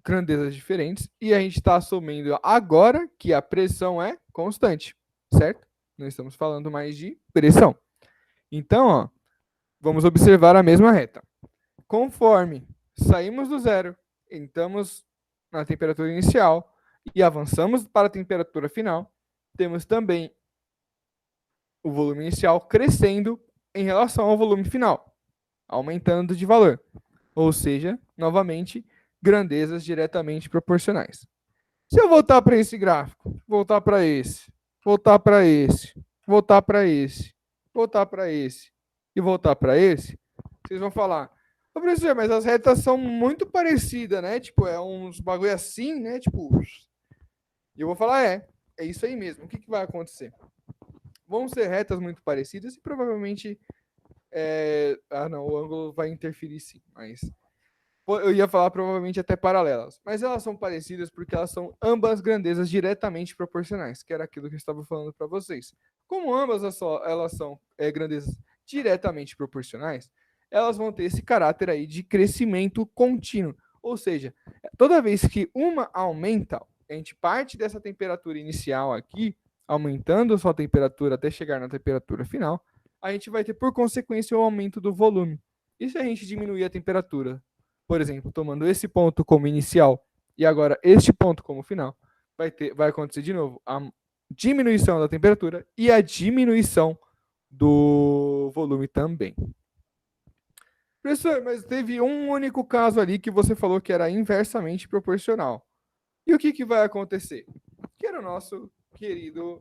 grandezas diferentes e a gente está assumindo agora que a pressão é constante, certo? Não estamos falando mais de pressão. Então, ó, vamos observar a mesma reta. Conforme saímos do zero, entramos na temperatura inicial e avançamos para a temperatura final, temos também o volume inicial crescendo em relação ao volume final, aumentando de valor. Ou seja, novamente, grandezas diretamente proporcionais. Se eu voltar para esse gráfico, voltar para esse, voltar para esse, voltar para esse, voltar para esse e voltar para esse, vocês vão falar: ô, professor, mas as retas são muito parecidas, né? Tipo, é uns bagulho assim, né? Tipo, e eu vou falar: é isso aí mesmo. O que vai acontecer? Vão ser retas muito parecidas e provavelmente não, o ângulo vai interferir sim, mas eu ia falar provavelmente até paralelas, mas elas são parecidas porque elas são ambas grandezas diretamente proporcionais, que era aquilo que eu estava falando para vocês. Como ambas elas são grandezas diretamente proporcionais, elas vão ter esse caráter aí de crescimento contínuo, ou seja, toda vez que uma aumenta, a gente parte dessa temperatura inicial aqui, aumentando a sua temperatura até chegar na temperatura final, a gente vai ter por consequência o aumento do volume. E se a gente diminuir a temperatura, por exemplo, tomando esse ponto como inicial e agora este ponto como final, vai acontecer de novo a diminuição da temperatura e a diminuição do volume também. Professor, mas teve um único caso ali que você falou que era inversamente proporcional. E o que vai acontecer? Que era o nosso querido...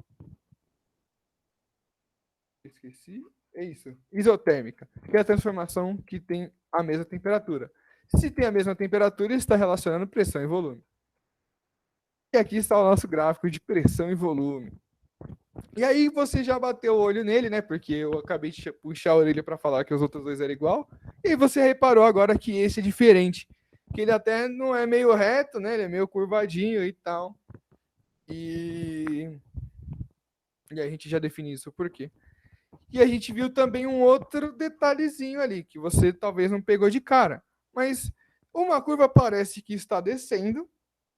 Esqueci. É isso. Isotérmica, que é a transformação que tem a mesma temperatura. Se tem a mesma temperatura, está relacionando pressão e volume. E aqui está o nosso gráfico de pressão e volume. E aí você já bateu o olho nele, né? Porque eu acabei de puxar a orelha para falar que os outros dois eram igual. E aí você reparou agora que esse é diferente. Que ele até não é meio reto, né? Ele é meio curvadinho e tal. E a gente já definiu isso por quê. E a gente viu também um outro detalhezinho ali, que você talvez não pegou de cara. Mas uma curva parece que está descendo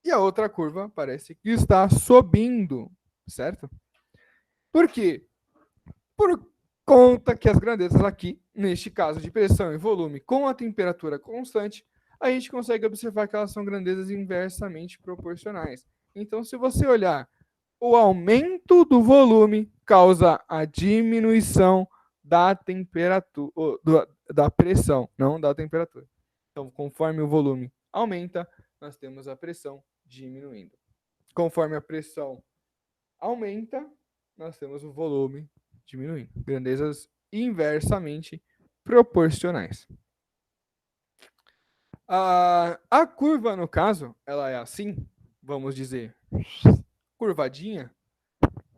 e a outra curva parece que está subindo, certo? Por quê? Por conta que as grandezas aqui, neste caso de pressão e volume com a temperatura constante, a gente consegue observar que elas são grandezas inversamente proporcionais. Então, se você olhar, o aumento do volume causa a diminuição da temperatura, da pressão, não da temperatura. Então, conforme o volume aumenta, nós temos a pressão diminuindo. Conforme a pressão aumenta, nós temos o volume diminuindo. Grandezas inversamente proporcionais. A curva, no caso, ela é assim, vamos dizer, curvadinha,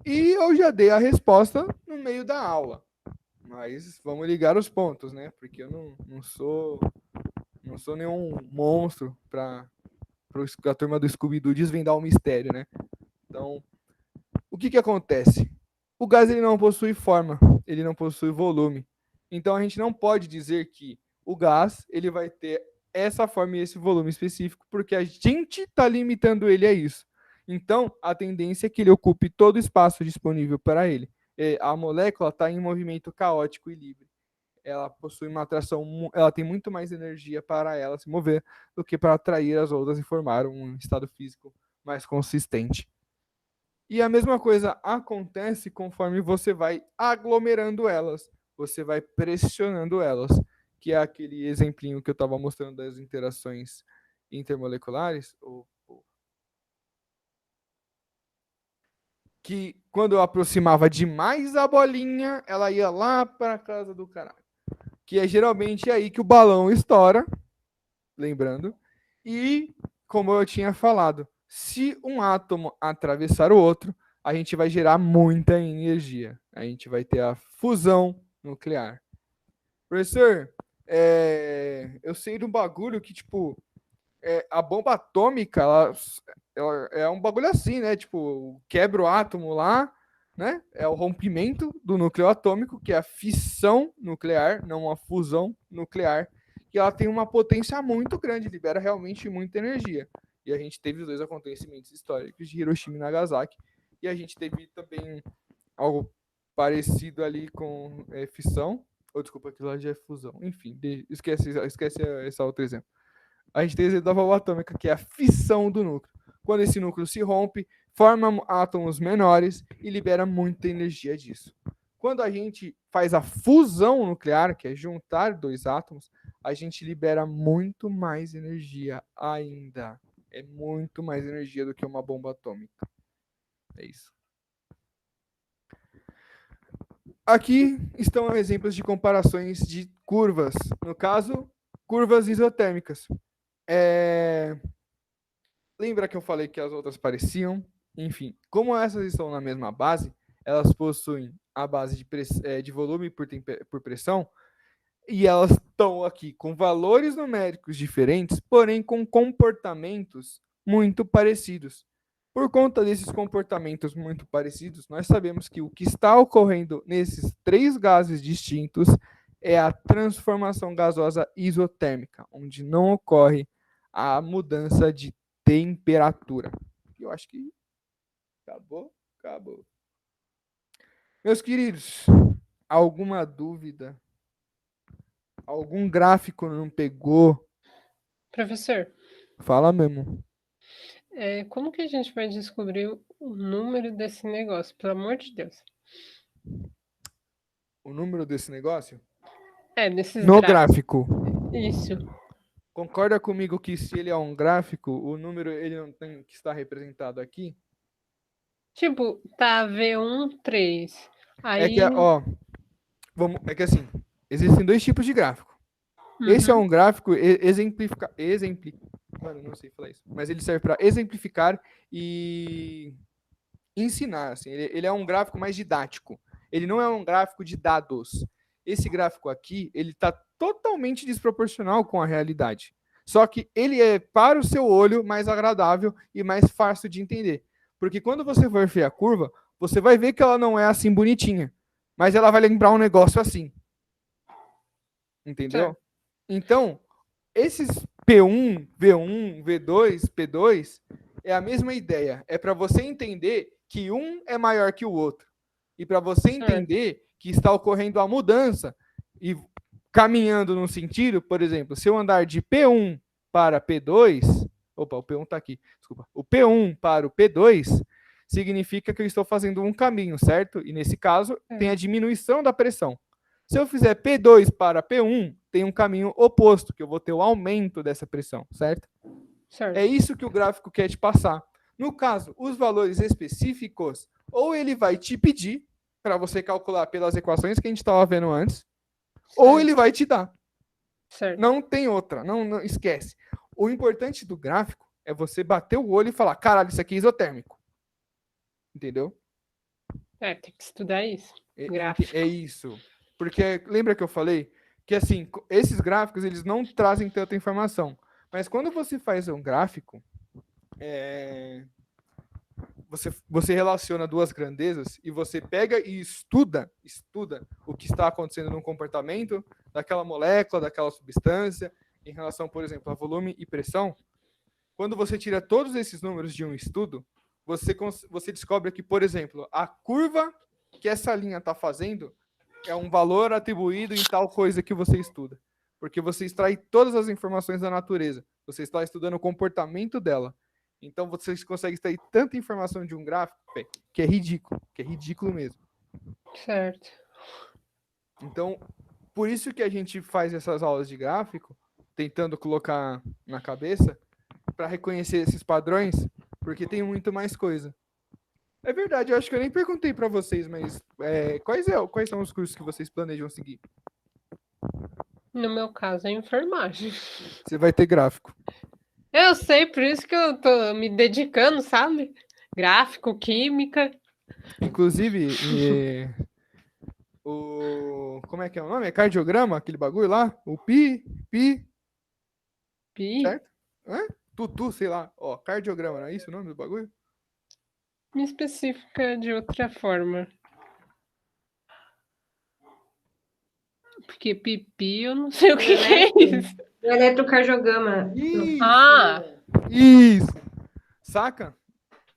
e eu já dei a resposta no meio da aula. Mas vamos ligar os pontos, né? Porque eu não sou nenhum monstro para a turma do Scooby-Doo desvendar o mistério, né? Então, o que acontece? O gás ele não possui forma, ele não possui volume. Então, a gente não pode dizer que o gás ele vai ter essa forma e esse volume específico, porque a gente está limitando ele a isso. Então, a tendência é que ele ocupe todo o espaço disponível para ele. A molécula está em movimento caótico e livre. Ela possui uma atração, ela tem muito mais energia para ela se mover do que para atrair as outras e formar um estado físico mais consistente. E a mesma coisa acontece conforme você vai aglomerando elas, você vai pressionando elas, que é aquele exemplinho que eu estava mostrando das interações intermoleculares, que quando eu aproximava demais a bolinha, ela ia lá para casa do caralho. Que é geralmente aí que o balão estoura, lembrando, e como eu tinha falado, se um átomo atravessar o outro, a gente vai gerar muita energia. A gente vai ter a fusão nuclear. Professor, eu sei de um bagulho que, tipo, a bomba atômica, ela é um bagulho assim, né? Tipo, quebra o átomo lá, né? É o rompimento do núcleo atômico, que é a fissão nuclear, não a fusão nuclear, que ela tem uma potência muito grande, libera realmente muita energia. E a gente teve os dois acontecimentos históricos de Hiroshima e Nagasaki, e a gente teve também algo parecido ali com fissão, ou desculpa, aquilo lá já é fusão. Enfim, esquece esse outro exemplo. A gente tem o exemplo da bomba atômica, que é a fissão do núcleo. Quando esse núcleo se rompe, forma átomos menores e libera muita energia disso. Quando a gente faz a fusão nuclear, que é juntar dois átomos, a gente libera muito mais energia ainda. É muito mais energia do que uma bomba atômica. É isso. Aqui estão exemplos de comparações de curvas. No caso, curvas isotérmicas. Lembra que eu falei que as outras pareciam? Enfim, como essas estão na mesma base, elas possuem a base de volume por pressão, e elas estão aqui com valores numéricos diferentes, porém com comportamentos muito parecidos. Por conta desses comportamentos muito parecidos, nós sabemos que o que está ocorrendo nesses três gases distintos é a transformação gasosa isotérmica, onde não ocorre a mudança de temperatura. Eu acho que acabou. Meus queridos, alguma dúvida? Algum gráfico não pegou? Professor, Fala mesmo. como que a gente vai descobrir o número desse negócio? Pelo amor de Deus. O número desse negócio? Desses No gráficos. gráfico. Isso. Concorda comigo que se ele é um gráfico, o número ele não tem que estar representado aqui? Tipo, tá V1, 3. Aí... É que, ó, é que assim, existem dois tipos de gráfico. Esse é um gráfico mano, não sei falar isso, mas ele serve para exemplificar e ensinar, assim. Ele é um gráfico mais didático. Ele não é um gráfico de dados. Esse gráfico aqui, ele está totalmente desproporcional com a realidade. Só que ele é, para o seu olho, mais agradável e mais fácil de entender. Porque quando você for ver a curva, você vai ver que ela não é assim bonitinha. Mas ela vai lembrar um negócio assim. Entendeu? Certo. Então, esses P1, V1, V2, P2, é a mesma ideia. É para você entender que um é maior que o outro. E para você entender que está ocorrendo a mudança e caminhando num sentido, por exemplo, se eu andar de P1 para P2, opa, o P1 está aqui, desculpa. O P1 para o P2 significa que eu estou fazendo um caminho, certo? E nesse caso, tem a diminuição da pressão. Se eu fizer P2 para P1, tem um caminho oposto, que eu vou ter o aumento dessa pressão, certo? Certo. É isso que o gráfico quer te passar. No caso, os valores específicos, ou ele vai te pedir para você calcular pelas equações que a gente estava vendo antes, ou ele vai te dar. Certo. Não tem outra, não esquece. O importante do gráfico é você bater o olho e falar, caralho, isso aqui é isotérmico. Entendeu? Tem que estudar isso. Gráfico. É isso. Porque lembra que eu falei que assim, esses gráficos eles não trazem tanta informação. Mas quando você faz um gráfico, você relaciona duas grandezas e você pega e estuda o que está acontecendo no comportamento daquela molécula, daquela substância, em relação, por exemplo, a volume e pressão. Quando você tira todos esses números de um estudo, você descobre que, por exemplo, a curva que essa linha está fazendo é um valor atribuído em tal coisa que você estuda. Porque você extrai todas as informações da natureza. Você está estudando o comportamento dela. Então, você consegue extrair tanta informação de um gráfico que é ridículo mesmo. Certo. Então, por isso que a gente faz essas aulas de gráfico, tentando colocar na cabeça, para reconhecer esses padrões, porque tem muito mais coisa. É verdade, eu acho que eu nem perguntei para vocês, mas quais são os cursos que vocês planejam seguir? No meu caso, é enfermagem. Você vai ter gráfico. Eu sei, por isso que eu tô me dedicando, sabe? Gráfico, química. Inclusive, como é que é o nome? É cardiograma, aquele bagulho lá? O pi, certo? Tutu, sei lá. Ó, cardiograma, não é isso o nome do bagulho? Me especifica de outra forma. Porque pipi, eu não sei o que é isso. O eletrocardiograma. Isso! Saca?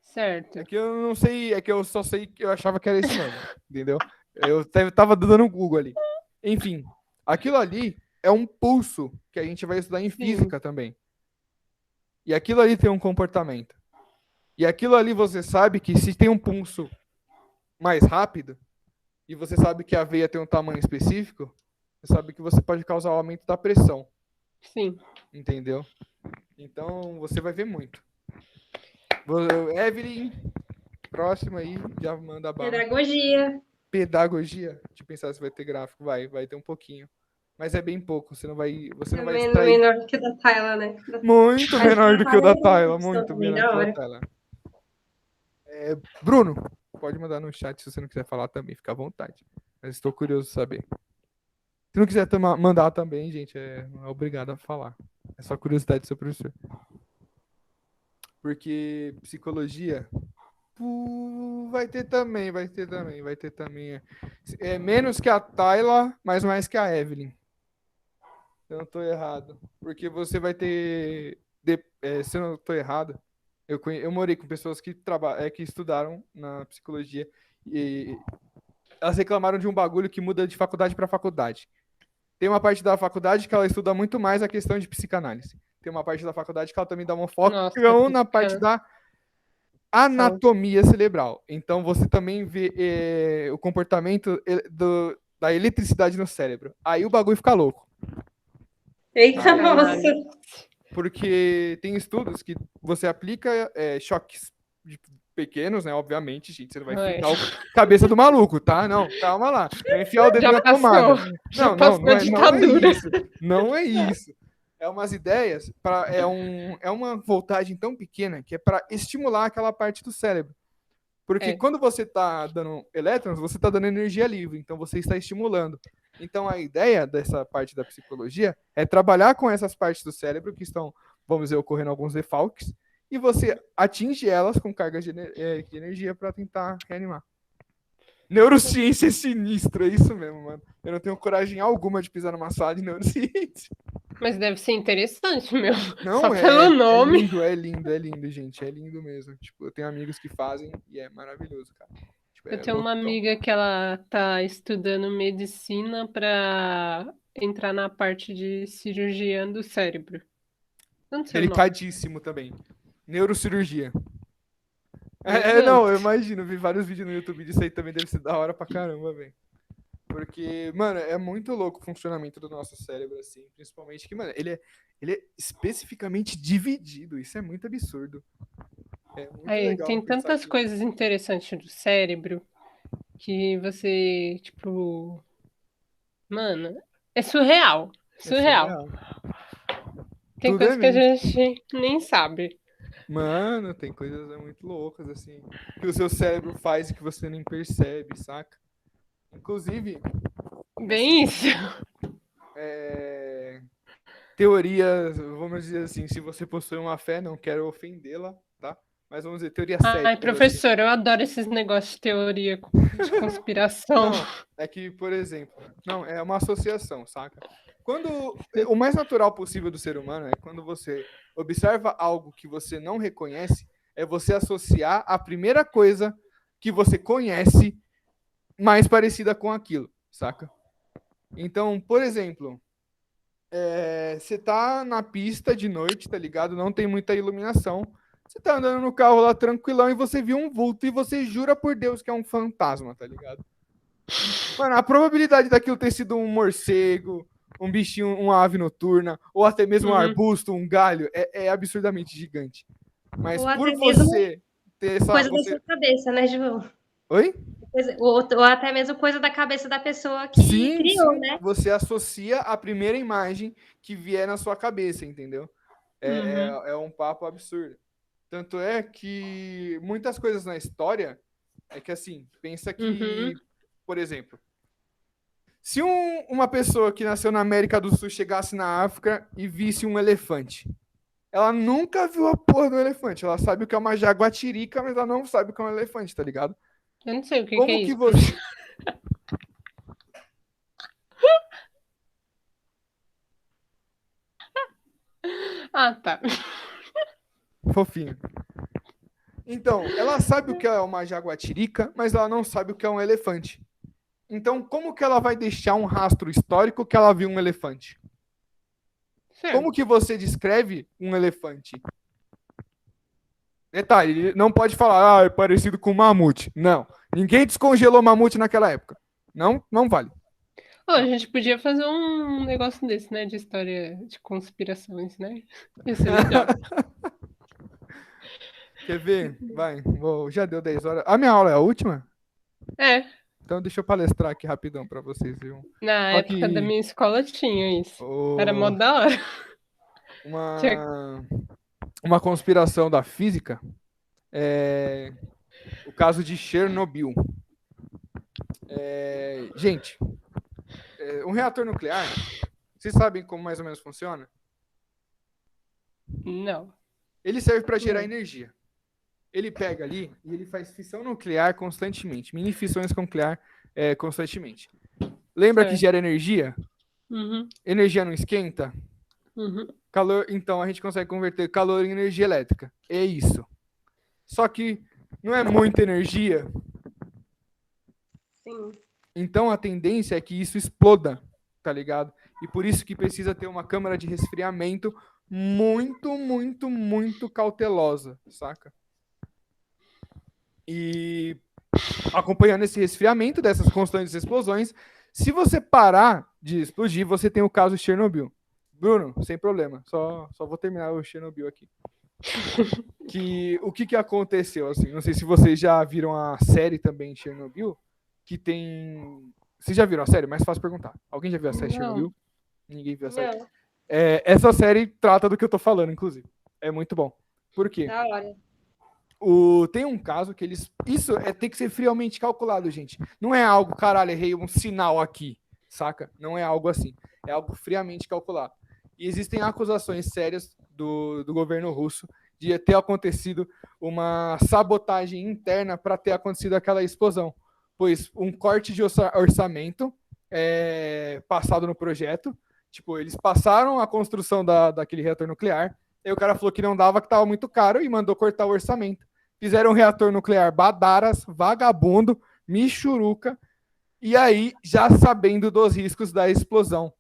Certo. É que eu não sei, é que eu só sei que eu achava que era esse nome, entendeu? Eu tava dando um Google ali. Enfim, aquilo ali é um pulso que a gente vai estudar em física também. E aquilo ali tem um comportamento. E aquilo ali você sabe que se tem um pulso mais rápido, e você sabe que a veia tem um tamanho específico, você sabe que você pode causar o aumento da pressão. Sim. entendeu? Então, você vai ver muito. Evelyn, próxima aí, já manda bala. Pedagogia. Pedagogia, de pensar se vai ter gráfico, vai ter um pouquinho. Mas é bem pouco, você não vai Também extrair menor do que o da Tayla, né? muito Acho menor do que o da Tayla, que muito também menor da que o da hora. Tayla. Bruno, pode mandar no chat se você não quiser falar também, fica à vontade. Mas estou curioso de saber. Se não quiser mandar também, gente, não é obrigado a falar. É só curiosidade do seu professor. Porque psicologia vai ter também. É menos que a Tayla, mas mais que a Evelyn. Eu não tô errado. Porque você vai ter. Se eu não tô errado, eu morei com pessoas que estudaram na psicologia e elas reclamaram de um bagulho que muda de faculdade para faculdade. Tem uma parte da faculdade que ela estuda muito mais a questão de psicanálise. Tem uma parte da faculdade que ela também dá um focão na parte da anatomia cerebral. Então você também vê o comportamento da eletricidade no cérebro. Aí o bagulho fica louco. Eita, nossa. Porque tem estudos que você aplica choques pequenos, né? Obviamente, gente. Você não vai fritar a cabeça do maluco, tá? Não, calma lá. Vai enfiar o dedo na tomada. Não é isso. Não é isso. É umas ideias, é uma voltagem tão pequena que é para estimular aquela parte do cérebro. Porque quando você está dando elétrons, você está dando energia livre, então você está estimulando. Então a ideia dessa parte da psicologia é trabalhar com essas partes do cérebro que estão, vamos dizer, ocorrendo alguns defalques, e você atinge elas com cargas de energia para tentar reanimar. Neurociência é sinistro, é isso mesmo, mano. Eu não tenho coragem alguma de pisar numa sala de neurociência. Mas deve ser interessante, meu. Não, só pelo nome. É lindo, gente. É lindo mesmo. Tipo, eu tenho amigos que fazem e é maravilhoso, cara. Tipo, Eu tenho uma amiga que ela tá estudando medicina para entrar na parte de cirurgia do cérebro. Não sei delicadíssimo também. Neurocirurgia. Eu imagino. Vi vários vídeos no YouTube disso aí também. Deve ser da hora pra caramba, velho. Porque, mano, é muito louco o funcionamento do nosso cérebro, assim. Principalmente que, mano, ele é especificamente dividido. Isso é muito absurdo. É muito legal. Tem tantas coisas interessantes do cérebro que você, tipo... Mano, é surreal. Surreal. Tem coisas que a gente nem sabe. Mano, tem coisas muito loucas, assim, que o seu cérebro faz e que você nem percebe, saca? Inclusive... Bem isso. Teorias, vamos dizer assim, se você possui uma fé, não quero ofendê-la, tá? Mas vamos dizer, teoria cética. Ai, professor, assim. Eu adoro esses negócios de teoria de conspiração. Não, é que, por exemplo, é uma associação, saca? O mais natural possível do ser humano é quando você observa algo que você não reconhece, é você associar a primeira coisa que você conhece mais parecida com aquilo, saca? Então, por exemplo, você tá na pista de noite, tá ligado? Não tem muita iluminação. Você tá andando no carro lá tranquilão e você viu um vulto e você jura por Deus que é um fantasma, tá ligado? Mano, a probabilidade daquilo ter sido um morcego, um bichinho, uma ave noturna, ou até mesmo um arbusto, um galho, é absurdamente gigante. Mas ou por você ter essa... coisa da sua cabeça, né, João? Oi? Ou até mesmo coisa da cabeça da pessoa que criou, né? Você associa a primeira imagem que vier na sua cabeça, entendeu? É um papo absurdo. Tanto é que muitas coisas na história é que, assim, pensa que, por exemplo, se uma pessoa que nasceu na América do Sul chegasse na África e visse um elefante, ela nunca viu a porra do elefante. Ela sabe o que é uma jaguatirica, mas ela não sabe o que é um elefante, tá ligado? Eu não sei o que Como é que isso. Você... Ah, tá. Fofinho. Então, ela sabe o que é uma jaguatirica, mas ela não sabe o que é um elefante. Então, como que ela vai deixar um rastro histórico que ela viu um elefante? Certo. Como que você descreve um elefante? Detalhe, não pode falar, é parecido com um mamute. Não. Ninguém descongelou mamute naquela época. Não vale. A gente podia fazer um negócio desse, né? De história de conspirações, né? Ia ser legal. Quer ver? Vai, já deu 10 horas. A minha aula é a última? É. Então deixa eu palestrar aqui rapidão pra vocês, viu? Na Só época da que minha escola tinha isso. Era mó da hora. Uma conspiração da física é o caso de Chernobyl. Gente, um reator nuclear, vocês sabem como mais ou menos funciona? Não. Ele serve para gerar energia. Ele pega ali e ele faz fissão nuclear constantemente, mini fissões nuclear constantemente. Lembra que gera energia? Uhum. Energia não esquenta? Uhum. Calor, então a gente consegue converter calor em energia elétrica. É isso. Só que não é muita energia. Sim. Então a tendência é que isso exploda, tá ligado? E por isso que precisa ter uma câmara de resfriamento muito, muito, muito cautelosa, saca? E acompanhando esse resfriamento dessas constantes explosões, se você parar de explodir, você tem o caso Chernobyl. Bruno, sem problema, só vou terminar o Chernobyl aqui. O que aconteceu, assim, não sei se vocês já viram a série também Chernobyl, que tem... Vocês já viram a série? Mais fácil perguntar. Alguém já viu a série Chernobyl? Ninguém viu a série? Essa série trata do que eu tô falando, inclusive. É muito bom. Por quê? Da hora. Tem um caso que eles... Isso tem que ser friamente calculado, gente. Não é algo, caralho, errei um sinal aqui, saca? Não é algo assim. É algo friamente calculado. E existem acusações sérias do governo russo de ter acontecido uma sabotagem interna para ter acontecido aquela explosão. Pois um corte de orçamento passado no projeto. Tipo, eles passaram a construção daquele reator nuclear. Aí o cara falou que não dava, que estava muito caro e mandou cortar o orçamento. Fizeram um reator nuclear badaras, vagabundo, michuruca. E aí, já sabendo dos riscos da explosão.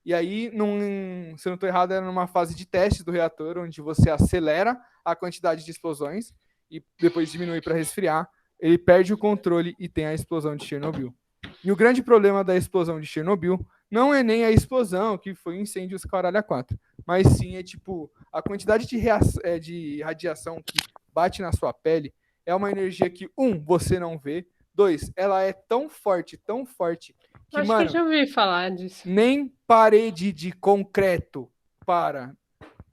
E aí, se eu não estou errado, era numa fase de teste do reator, onde você acelera a quantidade de explosões e depois diminui para resfriar. Ele perde o controle e tem a explosão de Chernobyl. E o grande problema da explosão de Chernobyl não é nem a explosão, que foi um incêndio os caralho a 4, mas sim a quantidade de radiação que bate na sua pele é uma energia que, você não vê, 2, ela é tão forte, que, Acho que eu já ouvi falar disso. Nem parede de concreto para.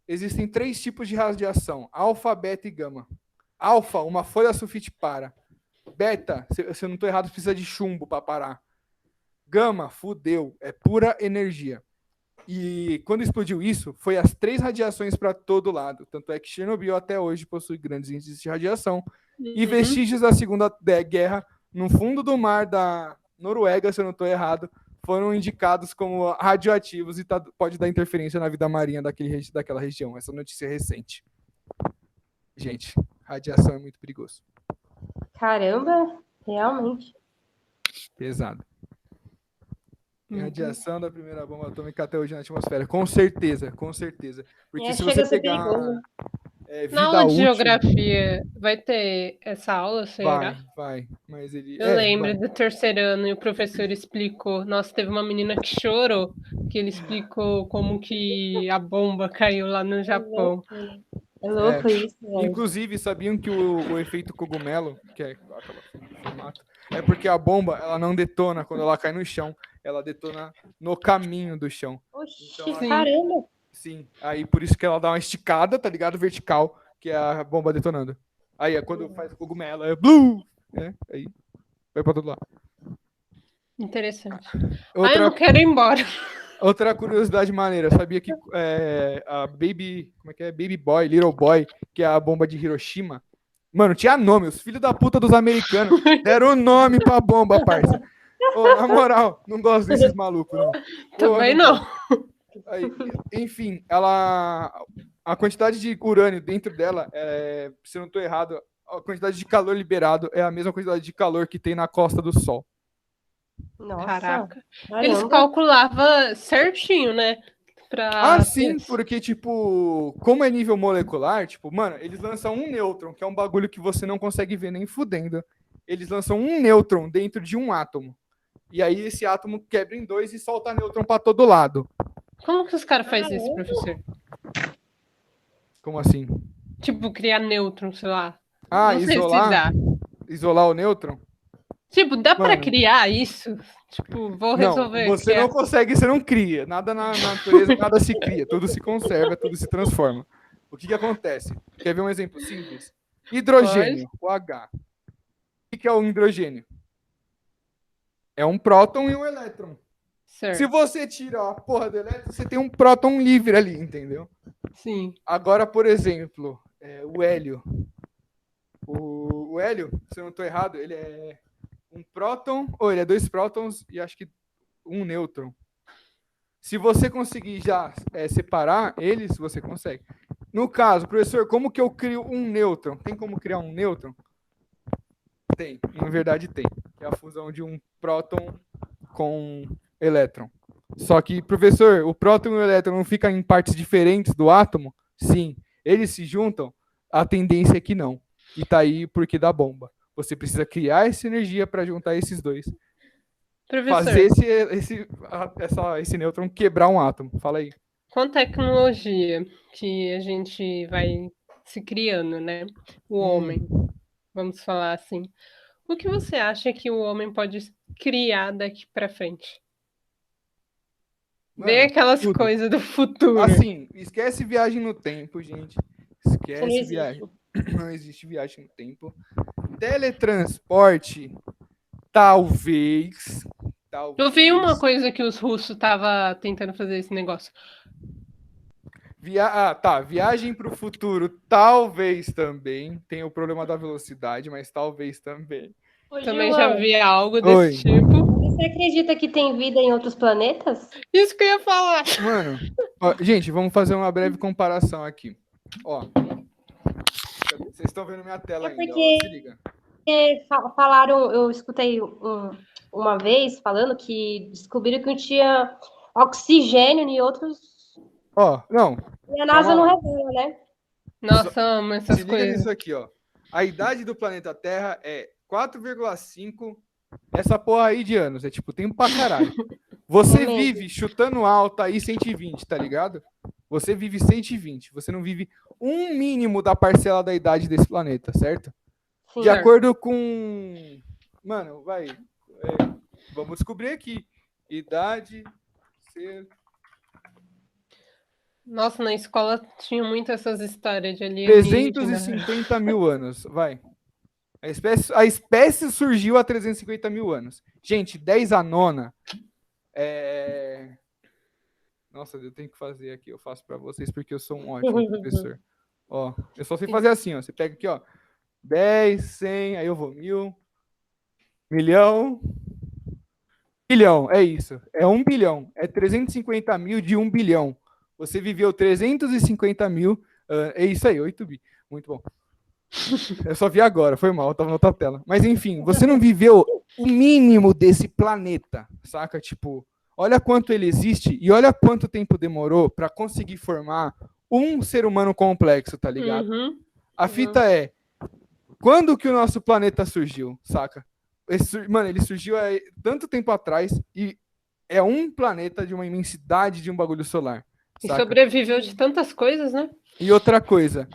Existem 3 tipos de radiação: alfa, beta e gama. Alfa, uma folha sulfite para. Beta, se eu não estou errado, precisa de chumbo para parar. Gama, fudeu, é pura energia. E quando explodiu isso, foi as 3 radiações para todo lado. Tanto é que Chernobyl até hoje possui grandes índices de radiação. E vestígios da Segunda Guerra no fundo do mar da Noruega, se eu não estou errado, foram indicados como radioativos e pode dar interferência na vida marinha daquela região. Essa notícia é recente. Gente, radiação é muito perigoso. Caramba, realmente. Pesado. Radiação da primeira bomba atômica até hoje na atmosfera. Com certeza. Porque se você pegar... na aula de geografia, vai ter essa aula, será? Vai. Mas eu lembro do terceiro ano e o professor explicou. Nossa, teve uma menina que chorou, que ele explicou como que a bomba caiu lá no Japão. É louco isso, velho. Inclusive, sabiam que o efeito cogumelo, que é aquele formato, é porque a bomba ela não detona quando ela cai no chão, ela detona no caminho do chão. Oxi, então, caramba! Sim, aí por isso que ela dá uma esticada, tá ligado? Vertical, que é a bomba detonando. Aí quando faz o cogumelo, é blue! Aí vai pra todo lado. Interessante. Eu não quero ir embora. Outra curiosidade maneira, sabia que a Baby... Como é que é? Baby Boy, Little Boy, que é a bomba de Hiroshima. Mano, tinha nome. Os filhos da puta dos americanos deram o nome pra bomba, parça. Na moral, não gosto desses malucos, não. Também não. Aí, enfim, a quantidade de urânio dentro dela, se eu não estou errado, a quantidade de calor liberado é a mesma quantidade de calor que tem na costa do Sol. Nossa, caraca. Eles calculavam certinho, né? Sim, porque, como é nível molecular, mano, eles lançam um nêutron, que é um bagulho que você não consegue ver nem fudendo. Eles lançam um nêutron dentro de um átomo. E aí esse átomo quebra em dois e solta nêutron para todo lado. Como que os caras fazem isso, professor? Como assim? Tipo, criar nêutron, sei lá. Ah, Não sei se dá. isolar o nêutron? Tipo, dá pra Mano. criar isso? Tipo, vou resolver. Não, você não consegue, você não cria. Nada na natureza, nada se cria. Tudo se conserva, tudo se transforma. O que acontece? Quer ver um exemplo simples? Hidrogênio, o H. O que é o hidrogênio? É um próton e um elétron. Certo. Se você tirar a porra do elétron, você tem um próton livre ali, entendeu? Sim. Agora, por exemplo, o hélio. O hélio, se eu não estou errado, ele é um próton, ou ele é 2 prótons e acho que um nêutron. Se você conseguir já separar eles, você consegue. No caso, professor, como que eu crio um nêutron? Tem como criar um nêutron? Tem, na verdade tem. É a fusão de um próton com elétron. Só que, professor, o próton e o elétron não ficam em partes diferentes do átomo? Sim. Eles se juntam? A tendência é que não. E tá aí porque dá bomba. Você precisa criar essa energia para juntar esses dois. Professor, Fazer esse nêutron quebrar um átomo. Fala aí. Com a tecnologia que a gente vai se criando, né? O homem, vamos falar assim. O que você acha que o homem pode criar daqui para frente? Bem aquelas coisas do futuro. Assim, esquece viagem no tempo, gente. Esquece viagem. Não existe viagem no tempo. Teletransporte, talvez. Eu vi uma coisa que os russos estavam tentando fazer esse negócio. Viagem para o futuro, talvez também. Tem o problema da velocidade, mas talvez também. Também já vi algo desse tipo. Você acredita que tem vida em outros planetas? Isso que eu ia falar. Mano, gente, vamos fazer uma breve comparação aqui. Ó, vocês estão vendo minha tela ainda, ó, se liga. Falaram, eu escutei uma vez falando que descobriram que não tinha oxigênio em outros. Não. E a NASA não revela, né? Nossa, amo essas coisas. Se liga nisso aqui, ó. A idade do planeta Terra é 4,5 essa porra aí de anos. É tipo tempo pra caralho. Você vive chutando alto aí 120, tá ligado? Você vive 120. Você não vive um mínimo da parcela da idade desse planeta, certo? Sim, de acordo com... Mano, vamos descobrir aqui. Idade ser... Nossa, na escola tinha muito essas histórias de alienígena. 350 mil anos, vai. A espécie surgiu há 350 mil anos. Gente, 10 a nona Nossa, eu tenho que fazer aqui. Eu faço para vocês porque eu sou um ótimo professor. Ó, eu só sei fazer assim, ó. Você pega aqui, ó. 10, 100, aí eu vou 1000, milhão, bilhão, é isso. É 1 bilhão. É 350 mil de 1 bilhão. Você viveu 350 mil. É isso aí, 8 bi. Muito bom. Eu só vi agora, foi mal, tava na outra tela. Mas enfim, você não viveu o mínimo desse planeta, saca? Tipo, olha quanto ele existe e olha quanto tempo demorou para conseguir formar um ser humano complexo, tá ligado? A fita é, quando que o nosso planeta surgiu, saca? Mano, ele surgiu há tanto tempo atrás e é um planeta de uma imensidade de um bagulho solar. Saca? E sobreviveu de tantas coisas, né? E outra coisa,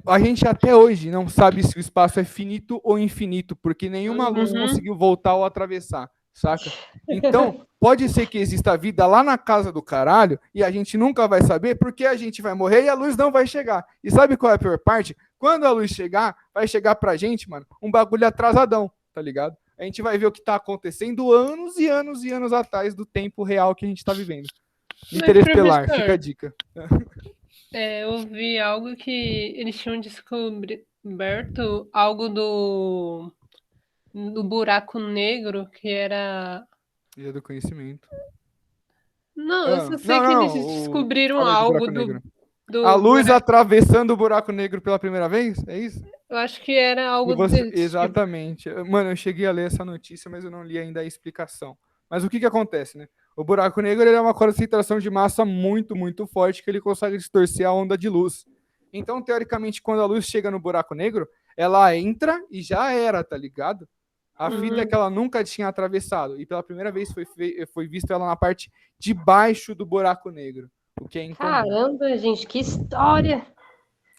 a gente até hoje não sabe se o espaço é finito ou infinito, porque nenhuma luz conseguiu voltar ou atravessar, saca? Então, pode ser que exista vida lá na casa do caralho e a gente nunca vai saber porque a gente vai morrer e a luz não vai chegar. E sabe qual é a pior parte? Quando a luz chegar, vai chegar pra gente, mano, um bagulho atrasadão, tá ligado? A gente vai ver o que tá acontecendo anos e anos e anos atrás do tempo real que a gente tá vivendo. Interestelar, fica a dica. Eu vi algo que eles tinham descoberto algo do buraco negro, que era... Dia do conhecimento. Não, eu só sei que eles descobriram algo a luz atravessando o buraco negro pela primeira vez? É isso? Eu acho que era algo exatamente. Mano, eu cheguei a ler essa notícia, mas eu não li ainda a explicação. Mas o que acontece, né? O buraco negro é uma concentração de massa muito, muito forte que ele consegue distorcer a onda de luz. Então, teoricamente, quando a luz chega no buraco negro, ela entra e já era, tá ligado? A fita é que ela nunca tinha atravessado. E pela primeira vez foi visto ela na parte de baixo do buraco negro. O que é incomum. Caramba, gente, que história!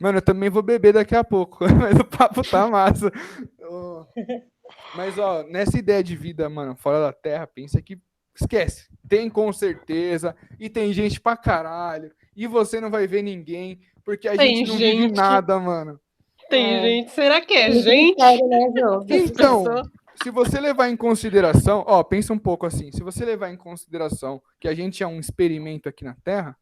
Mano, eu também vou beber daqui a pouco. Mas o papo tá massa. Mas, ó, nessa ideia de vida, mano, fora da Terra, pensa que esquece. Tem com certeza. E tem gente pra caralho. E você não vai ver ninguém. Porque a gente não vive nada, mano. Tem gente. Será que é gente? Né, João? Então, se você levar em consideração, ó, pensa um pouco assim, se você levar em consideração que a gente é um experimento aqui na Terra,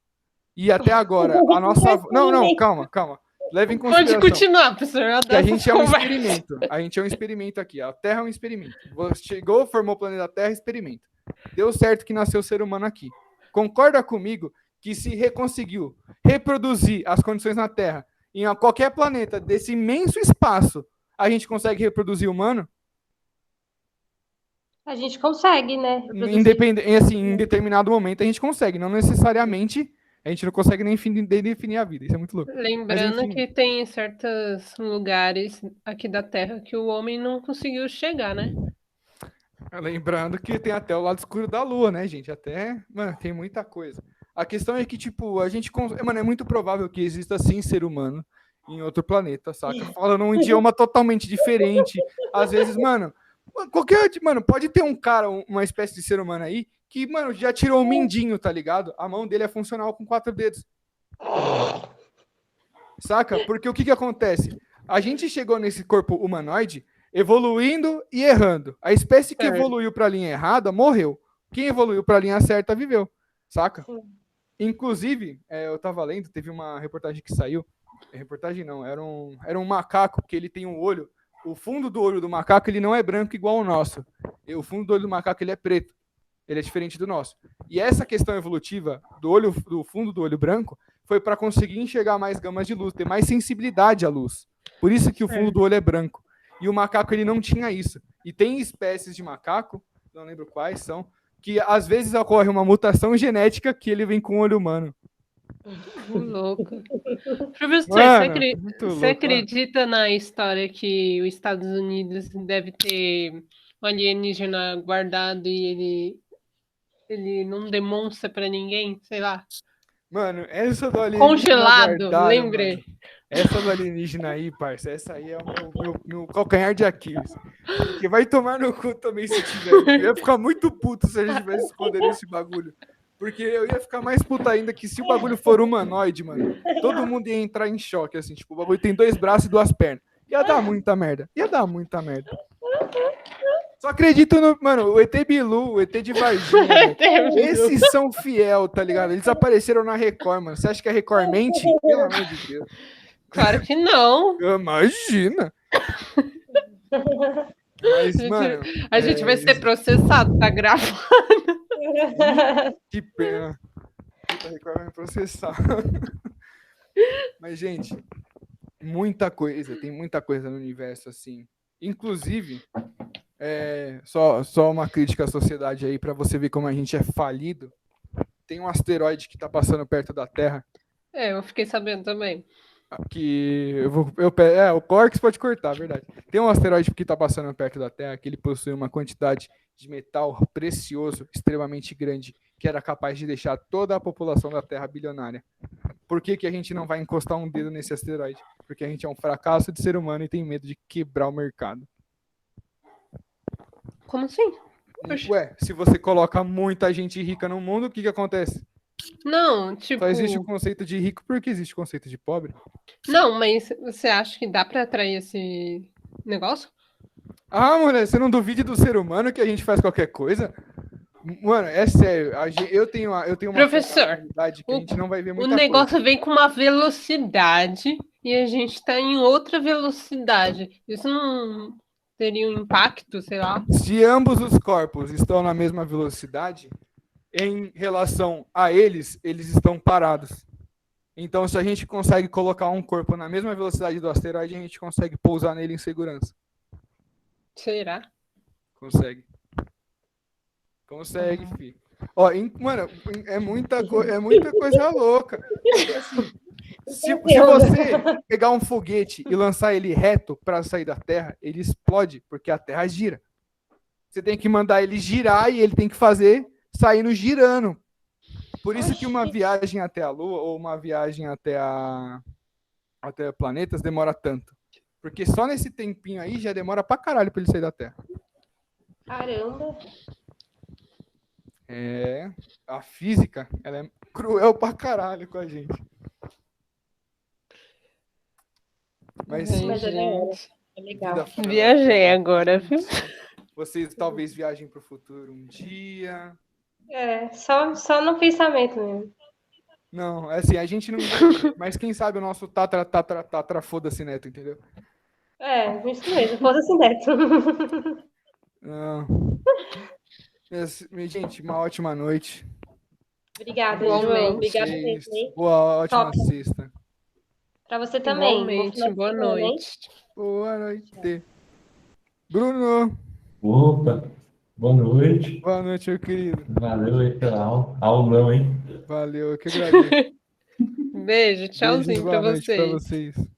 e até agora a nossa... Não, calma. Leve em consideração. Pode continuar, professor. Que a gente é um experimento. A gente é um experimento aqui. A Terra é um experimento. Chegou, formou o planeta Terra, experimento. Deu certo que nasceu o ser humano aqui. Concorda comigo que se conseguiu reproduzir as condições na Terra em qualquer planeta desse imenso espaço, a gente consegue reproduzir o humano? A gente consegue, né? Em determinado momento a gente consegue, não necessariamente a gente não consegue nem definir a vida, isso é muito louco. Lembrando que tem certos lugares aqui da Terra que o homem não conseguiu chegar, né? Lembrando que tem até o lado escuro da Lua, né, gente? Até, mano, tem muita coisa. A questão é que, tipo, a gente... Mano, é muito provável que exista, sim, ser humano em outro planeta, saca? Falando um idioma totalmente diferente. Às vezes, mano, pode ter um cara, uma espécie de ser humano aí, que, mano, já tirou um mindinho, tá ligado? A mão dele é funcional com 4 dedos. Saca? Porque o que acontece? A gente chegou nesse corpo humanoide evoluindo e errando. A espécie que evoluiu pra linha errada morreu. Quem evoluiu pra linha certa viveu. Saca? Sim. Inclusive, eu tava lendo, teve uma reportagem que saiu. Reportagem não, era um macaco que ele tem um olho. O fundo do olho do macaco ele não é branco igual ao nosso. O fundo do olho do macaco ele é preto. Ele é diferente do nosso. E essa questão evolutiva do fundo do olho branco foi para conseguir enxergar mais gamas de luz, ter mais sensibilidade à luz. Por isso que o fundo do olho é branco. E o macaco ele não tinha isso. E tem espécies de macaco, não lembro quais são, que às vezes ocorre uma mutação genética que ele vem com o olho humano. Louco. Professor, você acredita na história que os Estados Unidos deve ter um alienígena guardado e ele não demonstra pra ninguém, sei lá? Mano, essa do alienígena congelado, guardado, lembrei. Mano, essa do alienígena aí, parça, essa aí é o meu calcanhar de Aquiles. Porque vai tomar no cu também se tiver. Eu ia ficar muito puto se a gente tivesse escondendo esse bagulho. Porque eu ia ficar mais puto ainda que se o bagulho for humanoide, mano, todo mundo ia entrar em choque, assim, tipo, o bagulho tem 2 braços e 2 pernas. Ia dar muita merda. Só acredito no, mano, o ET Bilu, o ET de Varginha. Esses são fiel, tá ligado? Eles apareceram na Record, mano. Você acha que a Record mente? Pelo amor de Deus. Claro que não. Imagina. Mas, mano... A gente vai ser processado, tá gravando. Que pena. A Record vai me processar. Mas, gente, muita coisa. Tem muita coisa no universo, assim. Inclusive, só uma crítica à sociedade aí, pra você ver como a gente é falido. Tem um asteroide que tá passando perto da Terra. Eu fiquei sabendo também. Que o Corx pode cortar, verdade. Tem um asteroide que está passando perto da Terra que ele possui uma quantidade de metal precioso extremamente grande que era capaz de deixar toda a população da Terra bilionária. Por que a gente não vai encostar um dedo nesse asteroide? Porque a gente é um fracasso de ser humano e tem medo de quebrar o mercado. Como assim? Ué, se você coloca muita gente rica no mundo, o que acontece? Não, tipo... Só existe o conceito de rico porque existe o conceito de pobre. Não, mas você acha que dá pra atrair esse negócio? Ah, mulher, você não duvide do ser humano que a gente faz qualquer coisa? Mano, é sério. Eu tenho uma professor, que a gente não vai ver muita o negócio coisa. vem com uma velocidade e a gente tá em outra velocidade. Isso não teria um impacto, sei lá? Se ambos os corpos estão na mesma velocidade, em relação a eles estão parados. Então, se a gente consegue colocar um corpo na mesma velocidade do asteroide, a gente consegue pousar nele em segurança. Será? Consegue, filho. Ó, mano, é muita coisa louca. Assim, se você pegar um foguete e lançar ele reto para sair da Terra, ele explode, porque a Terra gira. você tem que mandar ele girar e ele tem que fazer saindo girando. Por isso que uma viagem até a Lua ou uma viagem até planetas demora tanto. Porque só nesse tempinho aí já demora pra caralho pra ele sair da Terra. Caramba. A física, ela é cruel pra caralho com a gente. Mas sim, Mas é legal. Viajei agora, viu? Vocês talvez viajem pro futuro um dia. Só no pensamento mesmo. Não, assim, a gente não... Mas quem sabe o nosso tatra foda-se neto, entendeu? Isso mesmo. Foda-se neto. Não. Gente, uma ótima noite. Obrigada, Igualmente. João. Obrigada por ter. Boa, ótima Top. sexta. Pra você também. Igualmente, boa noite. Boa noite. Bruno. Opa, boa noite. Boa noite, meu querido. Valeu aí pela aulão, hein? Valeu, eu que agradeço. Beijo, tchauzinho Boa pra noite pra vocês. vocês.